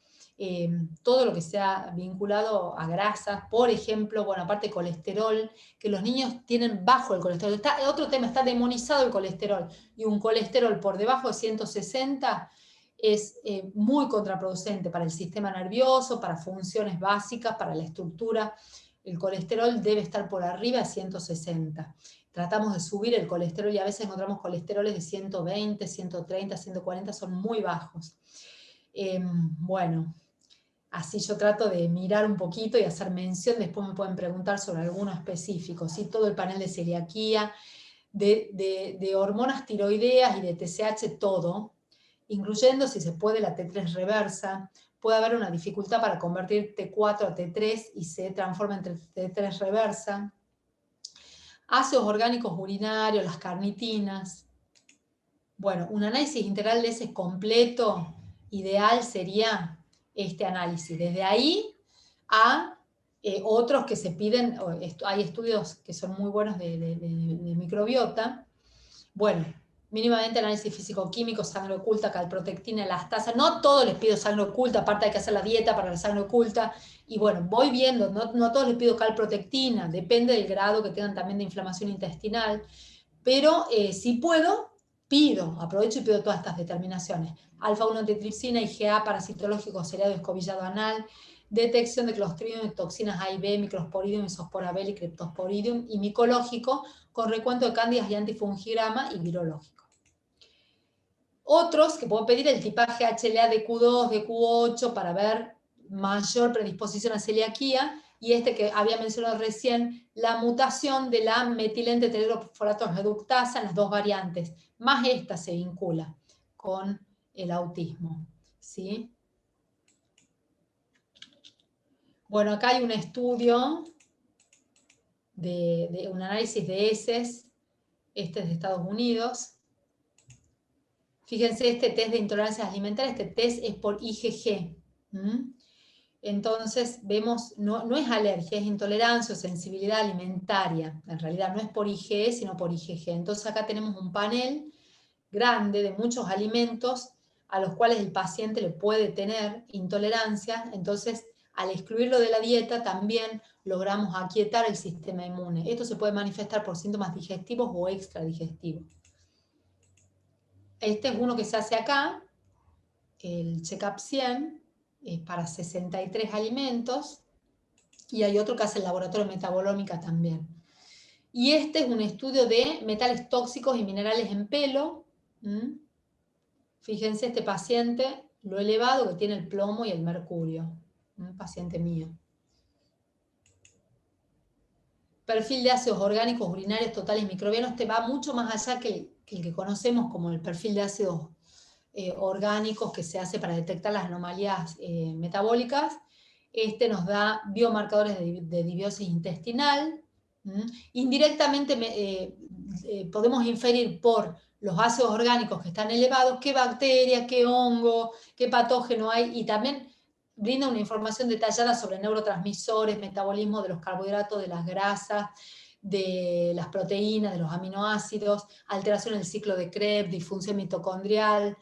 todo lo que sea vinculado a grasas, por ejemplo, bueno, aparte colesterol, que los niños tienen bajo el colesterol. Otro tema, está demonizado el colesterol, y un colesterol por debajo de 160 es muy contraproducente para el sistema nervioso, para funciones básicas, para la estructura. El colesterol debe estar por arriba de 160. Tratamos de subir el colesterol y a veces encontramos colesteroles de 120, 130, 140, son muy bajos. Bueno, así yo trato de mirar un poquito y hacer mención, después me pueden preguntar sobre alguno específico, ¿sí? Todo el panel de celiaquía, de hormonas tiroideas y de TSH, todo, incluyendo, si se puede, la T3 reversa. Puede haber una dificultad para convertir T4 a T3 y se transforma en T3 reversa. Ácidos orgánicos urinarios, las carnitinas. Bueno, un análisis integral de ese completo, ideal sería este análisis. Desde ahí a otros que se piden, hay estudios que son muy buenos de microbiota. Bueno, mínimamente análisis físico-químico, sangre oculta, calprotectina, elastasa. No todos les pido sangre oculta, aparte hay que hacer la dieta para la sangre oculta. Y bueno, voy viendo, no todos les pido calprotectina, depende del grado que tengan también de inflamación intestinal. Pero si puedo, aprovecho y pido todas estas determinaciones. Alfa-1 antitripsina, IgA parasitológico seriado escobillado anal, detección de Clostridium y toxinas A y B, Microsporidium, Isospora B y Cryptosporidium, y micológico con recuento de cándidas y antifungigrama, y virológico. Otros que puedo pedir el tipaje HLA de Q2, de Q8 para ver mayor predisposición a celiaquía, y este que había mencionado recién, la mutación de la metilente tetrahidrofolato reductasa en las 2 variantes, más esta se vincula con el autismo, ¿sí? Bueno, acá hay un estudio de un análisis de heces, este es de Estados Unidos. Fíjense, este test de intolerancias alimentarias, este test es por IgG. Entonces vemos, no es alergia, es intolerancia o sensibilidad alimentaria. En realidad no es por IgE, sino por IgG. Entonces acá tenemos un panel grande de muchos alimentos a los cuales el paciente le puede tener intolerancia. Entonces, al excluirlo de la dieta, también logramos aquietar el sistema inmune. Esto se puede manifestar por síntomas digestivos o extradigestivos. Este es uno que se hace acá, el Check-up 100, para 63 alimentos, y hay otro que hace el laboratorio metabolómica también. Y este es un estudio de metales tóxicos y minerales en pelo. Fíjense este paciente, lo elevado que tiene el plomo y el mercurio. Un paciente mío. Perfil de ácidos orgánicos urinarios totales microbianos. Este va mucho más allá que el que conocemos como el perfil de ácidos orgánicos que se hace para detectar las anomalías metabólicas. Este nos da biomarcadores de disbiosis intestinal. Indirectamente podemos inferir por los ácidos orgánicos que están elevados qué bacteria, qué hongo, qué patógeno hay, y también brinda una información detallada sobre neurotransmisores, metabolismo de los carbohidratos, de las grasas, de las proteínas, de los aminoácidos, alteración del ciclo de Krebs, disfunción mitocondrial,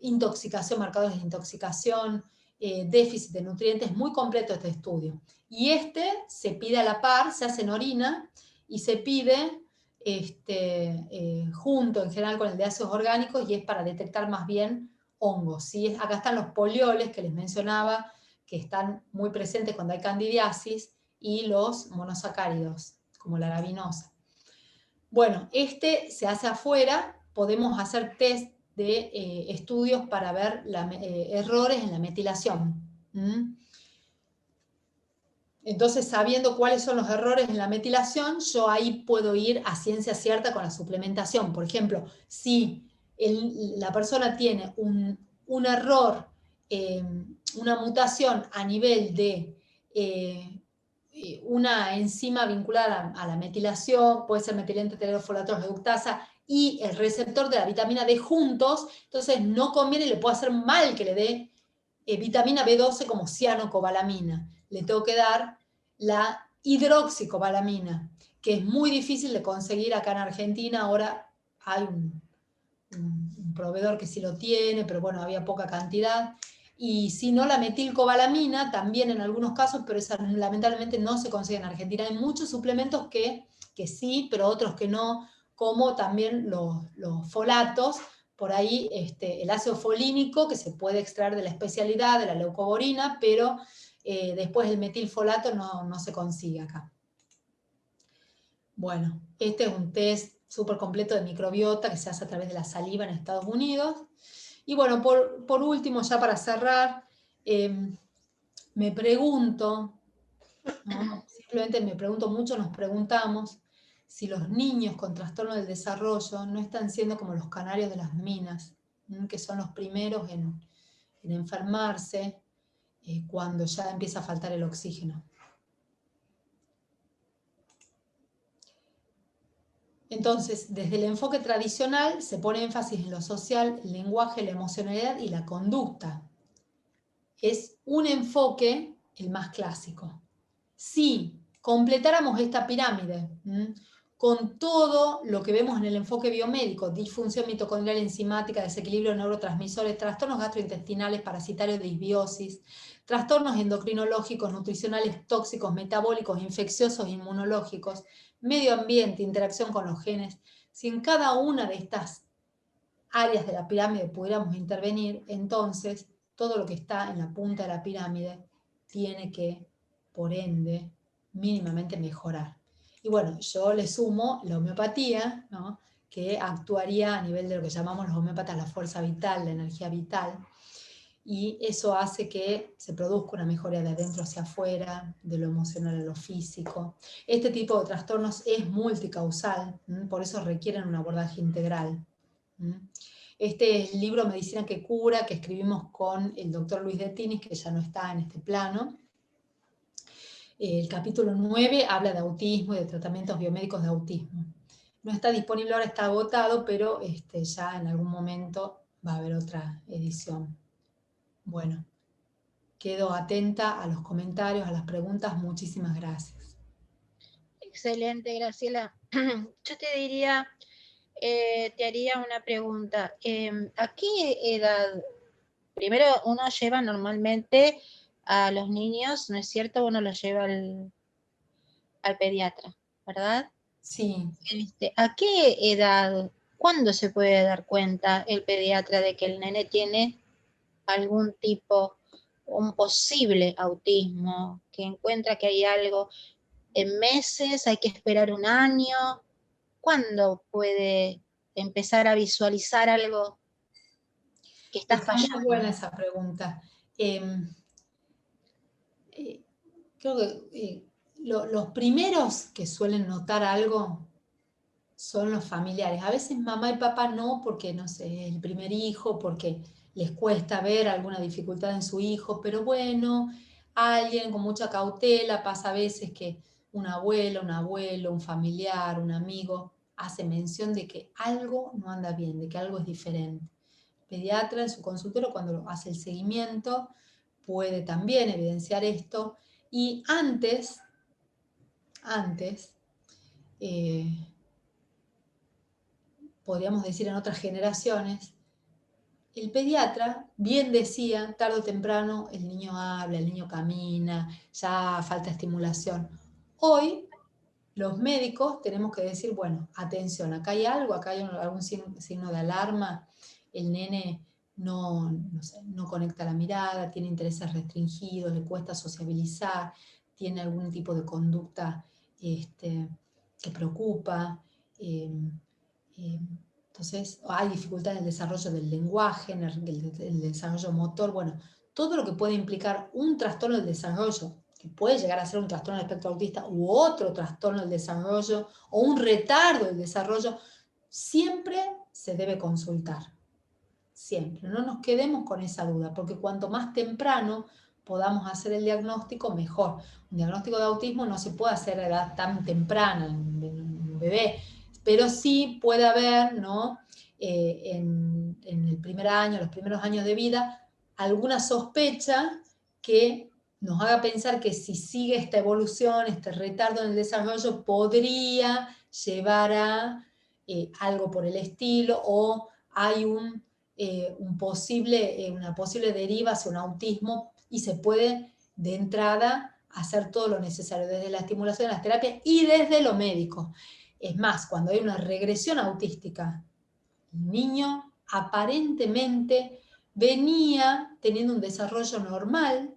intoxicación, marcadores de intoxicación, déficit de nutrientes. Muy completo este estudio. Y este se pide a la par, se hace en orina y se pide junto en general con el de ácidos orgánicos, y es para detectar más bien hongos. ¿Sí? Acá están los polioles que les mencionaba, que están muy presentes cuando hay candidiasis, y los monosacáridos, como la arabinosa. Bueno, este se hace afuera, podemos hacer test de estudios para ver errores en la metilación. Entonces, sabiendo cuáles son los errores en la metilación, yo ahí puedo ir a ciencia cierta con la suplementación. Por ejemplo, si la persona tiene un error, una mutación a nivel de una enzima vinculada a la metilación, puede ser metilente teledofolato reductasa y el receptor de la vitamina D juntos, entonces no conviene, le puede hacer mal que le dé vitamina B12 como cianocobalamina. Le tengo que dar la hidroxicobalamina, que es muy difícil de conseguir acá en Argentina. Ahora hay un proveedor que sí lo tiene, pero bueno, había poca cantidad. Y si no, la metilcobalamina también en algunos casos, pero esa lamentablemente no se consigue en Argentina. Hay muchos suplementos que sí, pero otros que no, como también los folatos. Por ahí el ácido folínico, que se puede extraer de la especialidad de la leucoborina, pero después el metilfolato no se consigue acá. Bueno, este es un test súper completo de microbiota que se hace a través de la saliva en Estados Unidos. Y bueno, por último, ya para cerrar, me pregunto, ¿no? Simplemente me pregunto mucho, nos preguntamos si los niños con trastorno del desarrollo no están siendo como los canarios de las minas, que son los primeros en enfermarse cuando ya empieza a faltar el oxígeno. Entonces, desde el enfoque tradicional se pone énfasis en lo social, el lenguaje, la emocionalidad y la conducta. Es un enfoque el más clásico. Si completáramos esta pirámide con todo lo que vemos en el enfoque biomédico, disfunción mitocondrial enzimática, desequilibrio de neurotransmisores, trastornos gastrointestinales, parasitarios, disbiosis, trastornos endocrinológicos, nutricionales, tóxicos, metabólicos, infecciosos, inmunológicos, medio ambiente, interacción con los genes, si en cada una de estas áreas de la pirámide pudiéramos intervenir, entonces todo lo que está en la punta de la pirámide tiene que, por ende, mínimamente mejorar. Y bueno, yo le sumo la homeopatía, ¿no?, que actuaría a nivel de lo que llamamos los homeópatas la fuerza vital, la energía vital, y eso hace que se produzca una mejora de adentro hacia afuera, de lo emocional a lo físico. Este tipo de trastornos es multicausal, por eso requieren un abordaje integral. Este es el libro Medicina que cura, que escribimos con el doctor Luis de Tinis, que ya no está en este plano. El capítulo 9 habla de autismo y de tratamientos biomédicos de autismo. no está disponible ahora, está agotado, pero ya en algún momento va a haber otra edición. Bueno, quedo atenta a los comentarios, a las preguntas. Muchísimas gracias. Excelente, Graciela. Yo te diría, te haría una pregunta. ¿A qué edad? Primero uno lleva normalmente a los niños, ¿no es cierto? Uno los lleva al pediatra, ¿verdad? Sí. ¿A qué edad, cuándo se puede dar cuenta el pediatra de que el nene tiene algún tipo, un posible autismo, que encuentra que hay algo? ¿En meses? ¿Hay que esperar un año? ¿Cuándo puede empezar a visualizar algo que está Está muy fallando? buena esa pregunta. Creo que los primeros que suelen notar algo son los familiares. A veces mamá y papá no, porque no sé, el primer hijo, porque les cuesta ver alguna dificultad en su hijo, pero bueno, alguien con mucha cautela pasa a veces que una abuela, un abuelo, un familiar, un amigo hace mención de que algo no anda bien, de que algo es diferente. El pediatra en su consultorio, cuando hace el seguimiento, puede también evidenciar esto. Y antes, eh, podríamos decir en otras generaciones, el pediatra bien decía, tarde o temprano el niño habla, el niño camina, ya falta estimulación. Hoy los médicos tenemos que decir, bueno, atención, acá hay algo, acá hay algún signo de alarma, el nene no sé, no conecta la mirada, tiene intereses restringidos, le cuesta sociabilizar, tiene algún tipo de conducta que preocupa. eh, eh, entonces, hay dificultad en el desarrollo del lenguaje, en el desarrollo motor, bueno, todo lo que puede implicar un trastorno del desarrollo, que puede llegar a ser un trastorno del espectro autista u otro trastorno del desarrollo o un retardo del desarrollo, siempre se debe consultar. Siempre. No nos quedemos con esa duda, porque cuanto más temprano podamos hacer el diagnóstico, mejor. Un diagnóstico de autismo no se puede hacer a edad tan temprana en un bebé, pero sí puede haber, ¿no? En el primer año, los primeros años de vida, alguna sospecha que nos haga pensar que si sigue esta evolución, este retardo en el desarrollo, podría llevar a algo por el estilo, o hay una posible deriva hacia un autismo, y se puede de entrada hacer todo lo necesario, desde la estimulación, las terapias y desde lo médico. Es más, cuando hay una regresión autística, el niño aparentemente venía teniendo un desarrollo normal,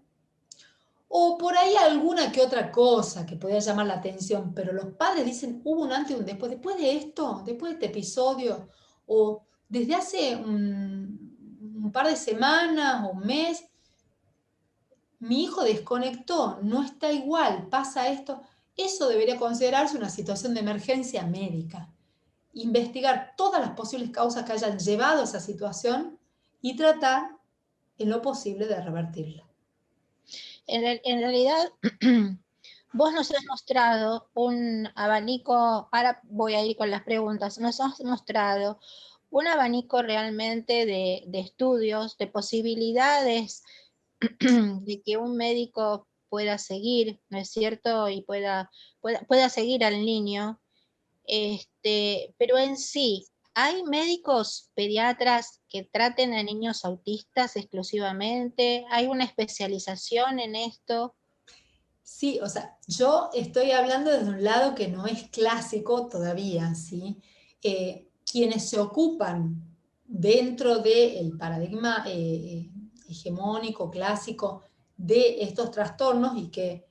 o por ahí alguna que otra cosa que podía llamar la atención, pero los padres dicen, hubo un antes y un después de esto, después de este episodio, o desde hace un par de semanas o un mes, mi hijo desconectó, no está igual, pasa esto. Eso debería considerarse una situación de emergencia médica. Investigar todas las posibles causas que hayan llevado a esa situación y tratar en lo posible de revertirla. En realidad, vos nos has mostrado un abanico, ahora voy a ir con las preguntas, nos has mostrado un abanico realmente de estudios, de posibilidades de que un médico pueda seguir, ¿no es cierto? Y pueda seguir al niño. Pero en sí, ¿hay médicos pediatras que traten a niños autistas exclusivamente? ¿Hay una especialización en esto? Sí, o sea, yo estoy hablando desde un lado que no es clásico todavía, ¿sí? Quienes se ocupan dentro del paradigma hegemónico, clásico de estos trastornos, y que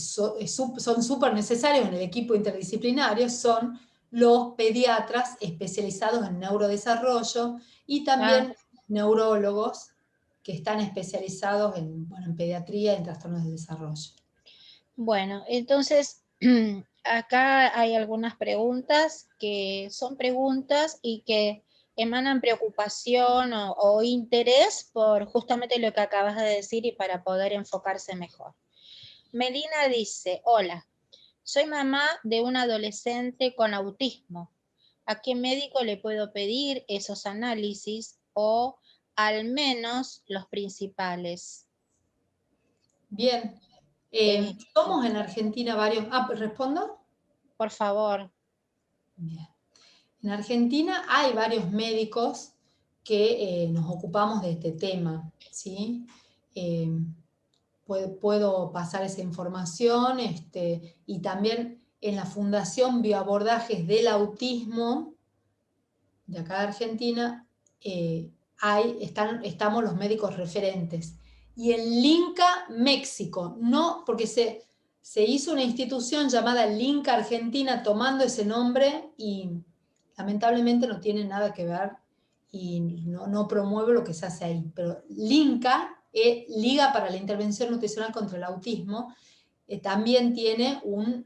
son súper necesarios en el equipo interdisciplinario, son los pediatras especializados en neurodesarrollo y Ah, también neurólogos que están especializados en pediatría y en trastornos del desarrollo. bueno, entonces acá hay algunas preguntas que son preguntas y que emanan preocupación o interés por justamente lo que acabas de decir y para poder enfocarse mejor. Melina dice, hola, soy mamá de un adolescente con autismo. ¿A qué médico le puedo pedir esos análisis o al menos los principales? Bien. Eh, Somos en Argentina varios... Ah, ¿respondo? por favor. Bien. En Argentina hay varios médicos que nos ocupamos de este tema, ¿sí? Eh, puedo pasar esa información, y también en la Fundación Bioabordajes del Autismo de acá de Argentina, estamos los médicos referentes. Y en LINCA, México, no, porque se hizo una institución llamada LINCA Argentina tomando ese nombre y lamentablemente no tiene nada que ver y no promueve lo que se hace ahí. Pero LINCA, Liga para la Intervención Nutricional contra el Autismo, también tiene un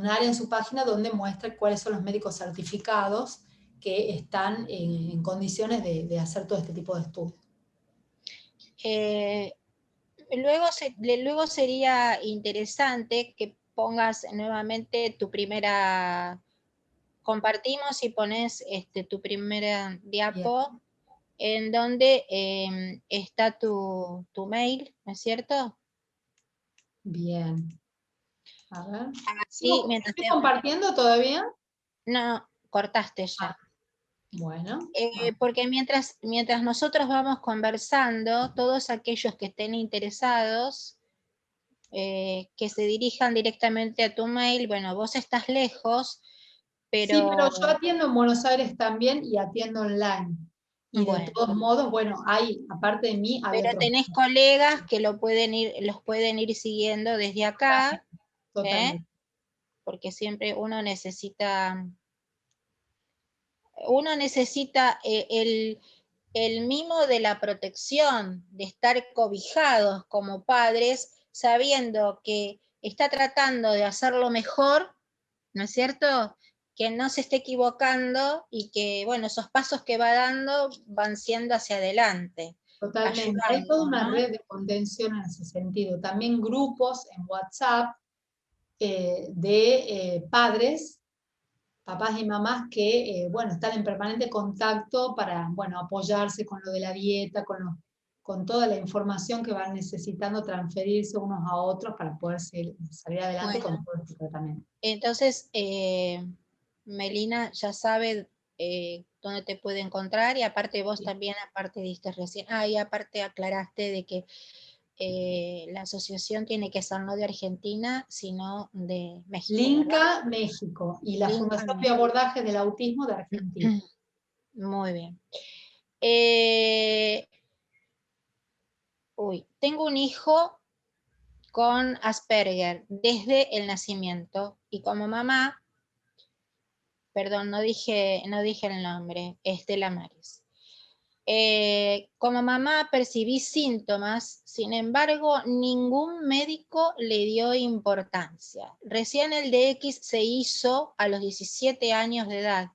área en su página donde muestra cuáles son los médicos certificados que están en condiciones de hacer todo este tipo de estudios. Luego sería interesante que pongas nuevamente tu primera, compartimos y pones tu primera Bien. diapo en donde está tu mail, ¿no es cierto? Bien. A ver. Así, mientras ¿Estoy compartiendo todavía? no, cortaste ya. Bueno. Porque mientras nosotros vamos conversando, todos aquellos que estén interesados, que se dirijan directamente a tu mail. Bueno, vos estás lejos, Sí, pero pero yo atiendo en Buenos Aires también y atiendo online. Y de bueno, todos modos, bueno, aparte de mí, hay pero otros. tenés colegas que los pueden ir siguiendo desde acá, Totalmente. porque siempre uno necesita el mimo de la protección, de estar cobijados como padres, sabiendo que está tratando de hacerlo mejor, ¿no es cierto? Que no se esté equivocando y que, bueno, esos pasos que va dando van siendo hacia adelante, Totalmente. Hay ayudando, toda una ¿no? red de contención en ese sentido. También grupos en WhatsApp de padres, papás y mamás que, bueno, están en permanente contacto para, bueno, apoyarse con lo de la dieta, con toda la información que van necesitando transferirse unos a otros para poder salir adelante con Bueno, todo este tratamiento. entonces, Melina ya sabe dónde te puede encontrar y aparte vos también, aparte diste recién, y aparte aclaraste de que la asociación tiene que ser no de Argentina, sino de México, ¿verdad? LINCA México y la Lincoln, Fundación de Abordaje del Autismo de Argentina. Muy bien. Tengo un hijo con Asperger desde el nacimiento y como mamá, perdón, no dije el nombre, Estela Maris. Como mamá percibí síntomas, sin embargo, ningún médico le dio importancia. Recién el DX se hizo a los 17 años de edad,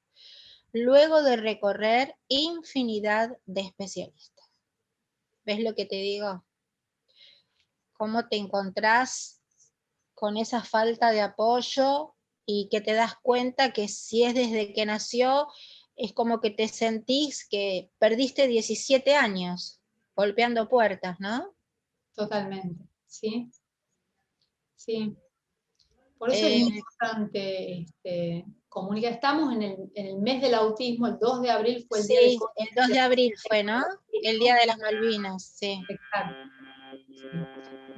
luego de recorrer infinidad de especialistas. ¿Ves lo que te digo? ¿Cómo te encontrás con esa falta de apoyo y que te das cuenta que si es desde que nació, es como que te sentís que perdiste 17 años golpeando puertas, ¿no? Totalmente, ¿sí? Sí. Por eso es Eh, importante comunicar. Estamos en el mes del autismo, el 2 de abril fue el día de sí, el 2 de concienciación abril del fue, ¿no? El Día autismo. de las Malvinas, sí. Exacto.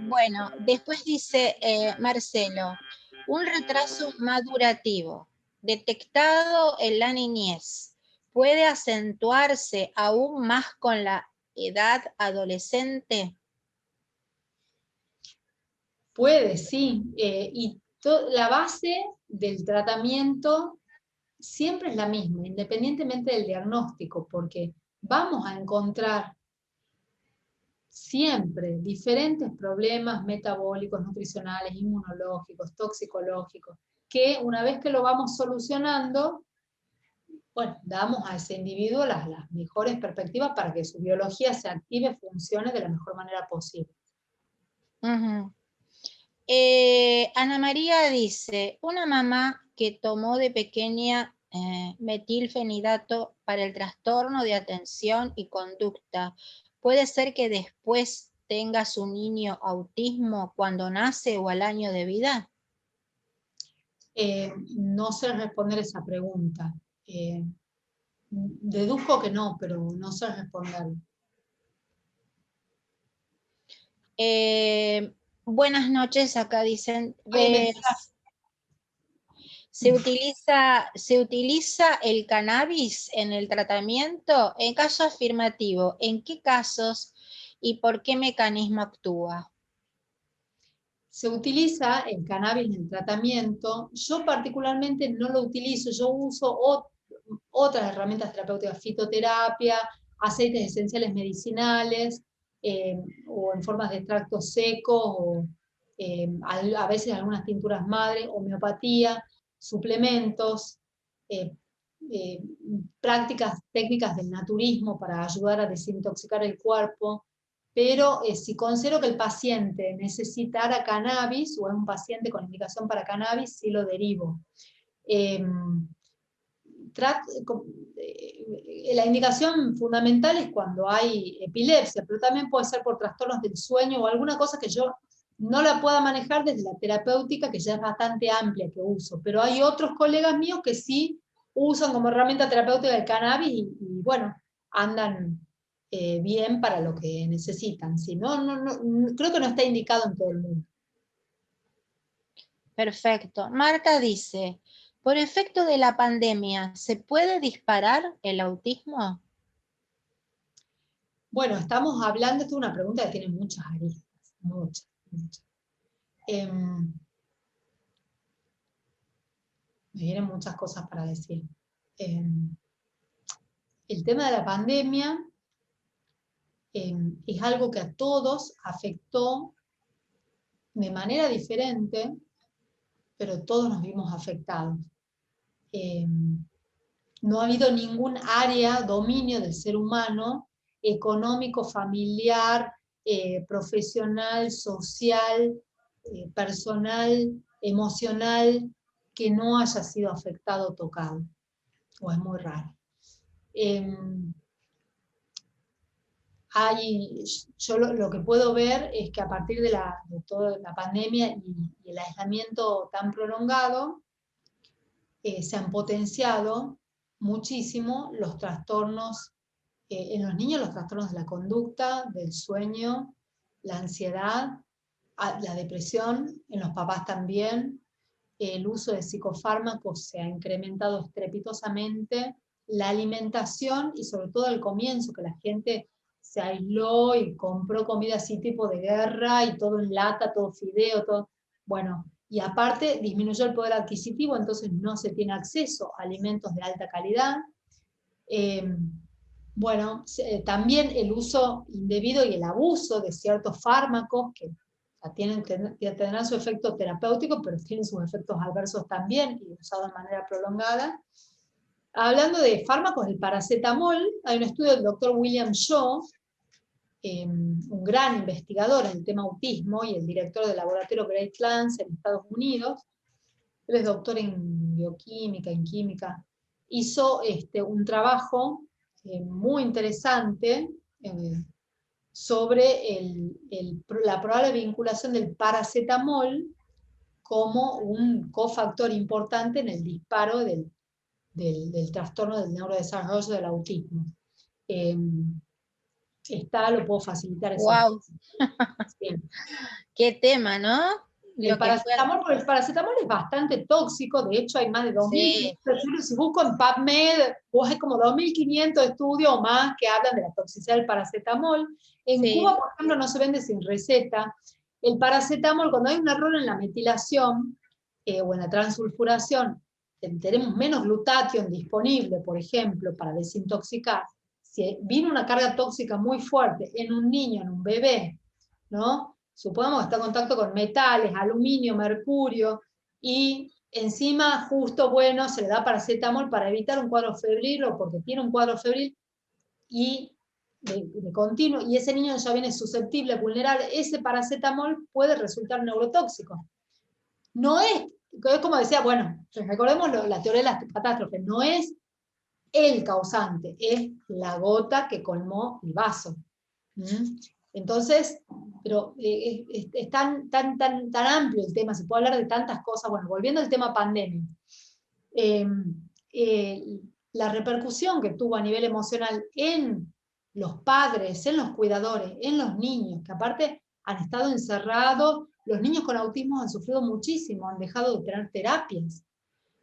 Bueno, después dice Marcelo, un retraso madurativo detectado en la niñez puede acentuarse aún más con la edad adolescente. Puede, sí. Y la base del tratamiento siempre es la misma, independientemente del diagnóstico, porque vamos a encontrar siempre diferentes problemas metabólicos, nutricionales, inmunológicos, toxicológicos, que una vez que lo vamos solucionando, bueno, damos a ese individuo las mejores perspectivas para que su biología se active, funcione de la mejor manera posible. Uh-huh. Ana María dice, una mamá que tomó de pequeña metilfenidato para el trastorno de atención y conducta, ¿puede ser que después tenga su niño autismo cuando nace o al año de vida? No sé responder esa pregunta. Deduzco que no, pero no sé responder. Buenas noches, acá dicen. Hay mensajes. ¿Se utiliza el cannabis en el tratamiento? En caso afirmativo, ¿en qué casos y por qué mecanismo actúa? Se utiliza el cannabis en el tratamiento. Yo particularmente no lo utilizo, yo uso otras herramientas terapéuticas, fitoterapia, aceites esenciales medicinales, o en formas de extractos secos, o a veces algunas tinturas madre, homeopatía, suplementos, eh, eh, prácticas, técnicas del naturismo para ayudar a desintoxicar el cuerpo. Pero si considero que el paciente necesitara cannabis o es un paciente con indicación para cannabis, sí lo derivo. La indicación fundamental es cuando hay epilepsia, pero también puede ser por trastornos del sueño o alguna cosa que yo no la pueda manejar desde la terapéutica, que ya es bastante amplia que uso. Pero hay otros colegas míos que sí usan como herramienta terapéutica el cannabis y bueno, andan bien para lo que necesitan. Si no, creo que no está indicado en todo el mundo. Perfecto. Marta dice, ¿por efecto de la pandemia se puede disparar el autismo? Bueno, estamos hablando, esta es una pregunta que tiene muchas aristas, muchas, muchas. Me vienen muchas cosas para decir. El tema de la pandemia es algo que a todos afectó de manera diferente, pero todos nos vimos afectados. No ha habido ningún área, dominio del ser humano, económico, familiar, profesional, social, personal, emocional, que no haya sido afectado o tocado, o es muy raro. Yo lo que puedo ver es que a partir de toda la pandemia y el aislamiento tan prolongado, se han potenciado muchísimo los trastornos, en los niños los trastornos de la conducta, del sueño, la ansiedad, la depresión, en los papás también. El uso de psicofármacos se ha incrementado estrepitosamente, la alimentación y sobre todo al comienzo, que la gente se aisló y compró comida así tipo de guerra y todo en lata, todo fideo, todo. Bueno, y aparte disminuyó el poder adquisitivo, entonces no se tiene acceso a alimentos de alta calidad. Bueno, también el uso indebido y el abuso de ciertos fármacos que tendrán su efecto terapéutico, pero tienen sus efectos adversos también y usados de manera prolongada. Hablando de fármacos, el paracetamol, hay un estudio del doctor William Shaw, un gran investigador en el tema autismo y el director del laboratorio Great Lands en Estados Unidos. Él es doctor en bioquímica, en química. Hizo un trabajo muy interesante sobre la probable vinculación del paracetamol como un cofactor importante en el disparo del trastorno del neurodesarrollo del autismo. Lo puedo facilitar esa. ¡Wow! Sí. Qué tema, ¿no? El paracetamol, porque el paracetamol es bastante tóxico, de hecho hay más de 2.500 estudios, si busco en PubMed, hay como 2.500 estudios o más que hablan de la toxicidad del paracetamol. En Cuba, por ejemplo, no se vende sin receta. El paracetamol, cuando hay un error en la metilación o en la transulfuración, tenemos menos glutatión disponible, por ejemplo, para desintoxicar. Si viene una carga tóxica muy fuerte en un niño, en un bebé, ¿no? Supongamos que está en contacto con metales, aluminio, mercurio, y encima justo, bueno, se le da paracetamol para evitar un cuadro febril o porque tiene un cuadro febril y de continuo, y ese niño ya viene susceptible, vulnerable, ese paracetamol puede resultar neurotóxico. No es como decía, bueno, recordemos la teoría de las catástrofes, no es el causante, es la gota que colmó el vaso. ¿Mm? Entonces, pero es tan amplio el tema, se puede hablar de tantas cosas. Bueno, volviendo al tema pandemia, eh, la repercusión que tuvo a nivel emocional en los padres, en los cuidadores, en los niños, que aparte han estado encerrados, los niños con autismo han sufrido muchísimo, han dejado de tener terapias,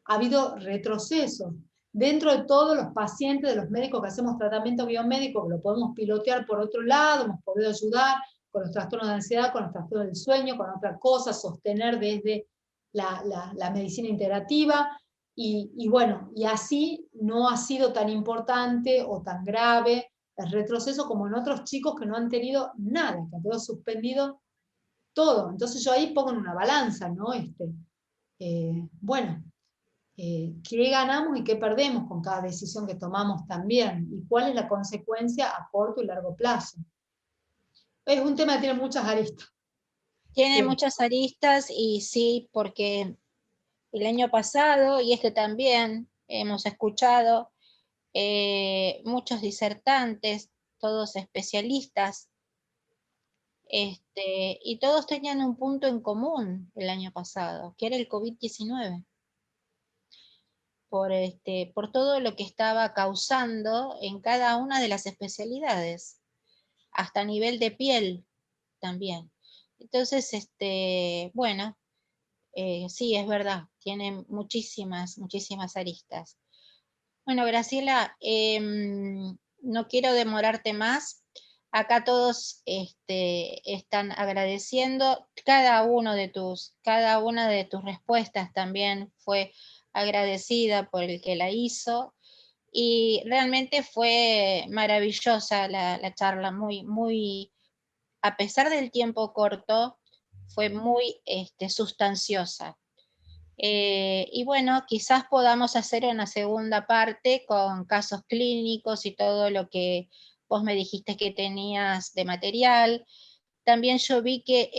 ha habido retrocesos. Dentro de todos los pacientes, de los médicos que hacemos tratamiento biomédico, que lo podemos pilotear por otro lado, hemos podido ayudar con los trastornos de ansiedad, con los trastornos del sueño, con otras cosas, sostener desde la medicina integrativa, y bueno, y así no ha sido tan importante o tan grave el retroceso como en otros chicos que no han tenido nada, que han quedado suspendido todo. Entonces yo ahí pongo en una balanza, ¿no? Bueno, qué ganamos y qué perdemos con cada decisión que tomamos también, y cuál es la consecuencia a corto y largo plazo. Es un tema que tiene muchas aristas. Tiene muchas aristas, y sí, porque el año pasado, y este también, hemos escuchado muchos disertantes, todos especialistas, y todos tenían un punto en común el año pasado, que era el COVID-19. Por todo lo que estaba causando en cada una de las especialidades, hasta a nivel de piel también. Entonces, bueno, sí, es verdad, tiene muchísimas aristas. Bueno, Graciela, no quiero demorarte más. Acá todos están agradeciendo. Cada una de tus respuestas también fue agradecida por el que la hizo. Y realmente fue maravillosa la charla, muy, a pesar del tiempo corto, fue muy sustanciosa. Y bueno, quizás podamos hacer una segunda parte con casos clínicos y todo lo que vos me dijiste que tenías de material. También yo vi que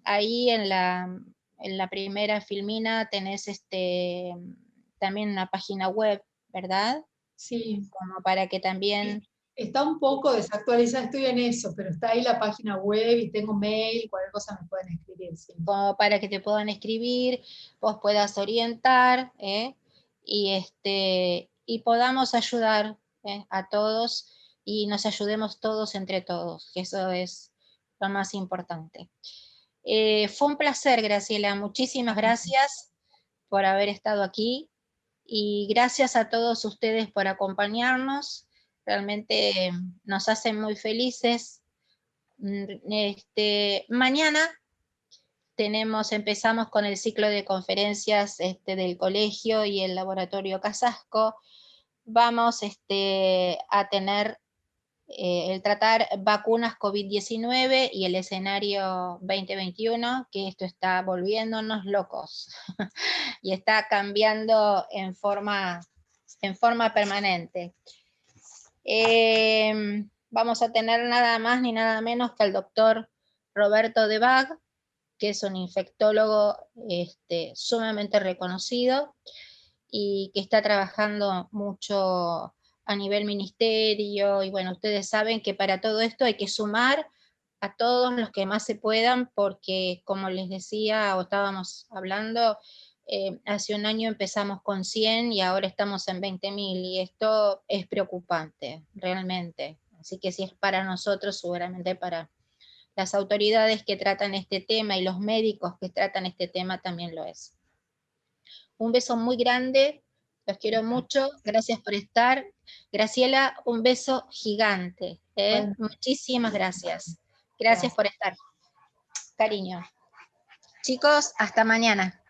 ahí en la primera filmina tenés también una página web, ¿verdad? Sí. Como para que también... Está un poco desactualizada, estoy en eso, pero está ahí la página web y tengo mail, cualquier cosa me pueden escribir. Sí. Como para que te puedan escribir, vos puedas orientar, y podamos ayudar a todos, y nos ayudemos todos entre todos, que eso es lo más importante. Fue un placer, Graciela, muchísimas gracias por haber estado aquí, y gracias a todos ustedes por acompañarnos, realmente nos hacen muy felices. Mañana empezamos con el ciclo de conferencias del colegio y el laboratorio Casasco. Vamos a tener el tratar vacunas COVID-19 y el escenario 2021, que esto está volviéndonos locos y está cambiando en forma permanente. Vamos a tener nada más ni nada menos que al doctor Roberto de Bag, que es un infectólogo sumamente reconocido y que está trabajando mucho a nivel ministerio, y bueno, ustedes saben que para todo esto hay que sumar a todos los que más se puedan, porque como les decía o estábamos hablando, hace un año empezamos con 100 y ahora estamos en 20.000, y esto es preocupante, realmente. Así que si es para nosotros, seguramente para las autoridades que tratan este tema y los médicos que tratan este tema también lo es. Un beso muy grande, los quiero mucho, gracias por estar. Graciela, un beso gigante. Bueno, muchísimas gracias. Gracias por estar. Cariño. Chicos, hasta mañana.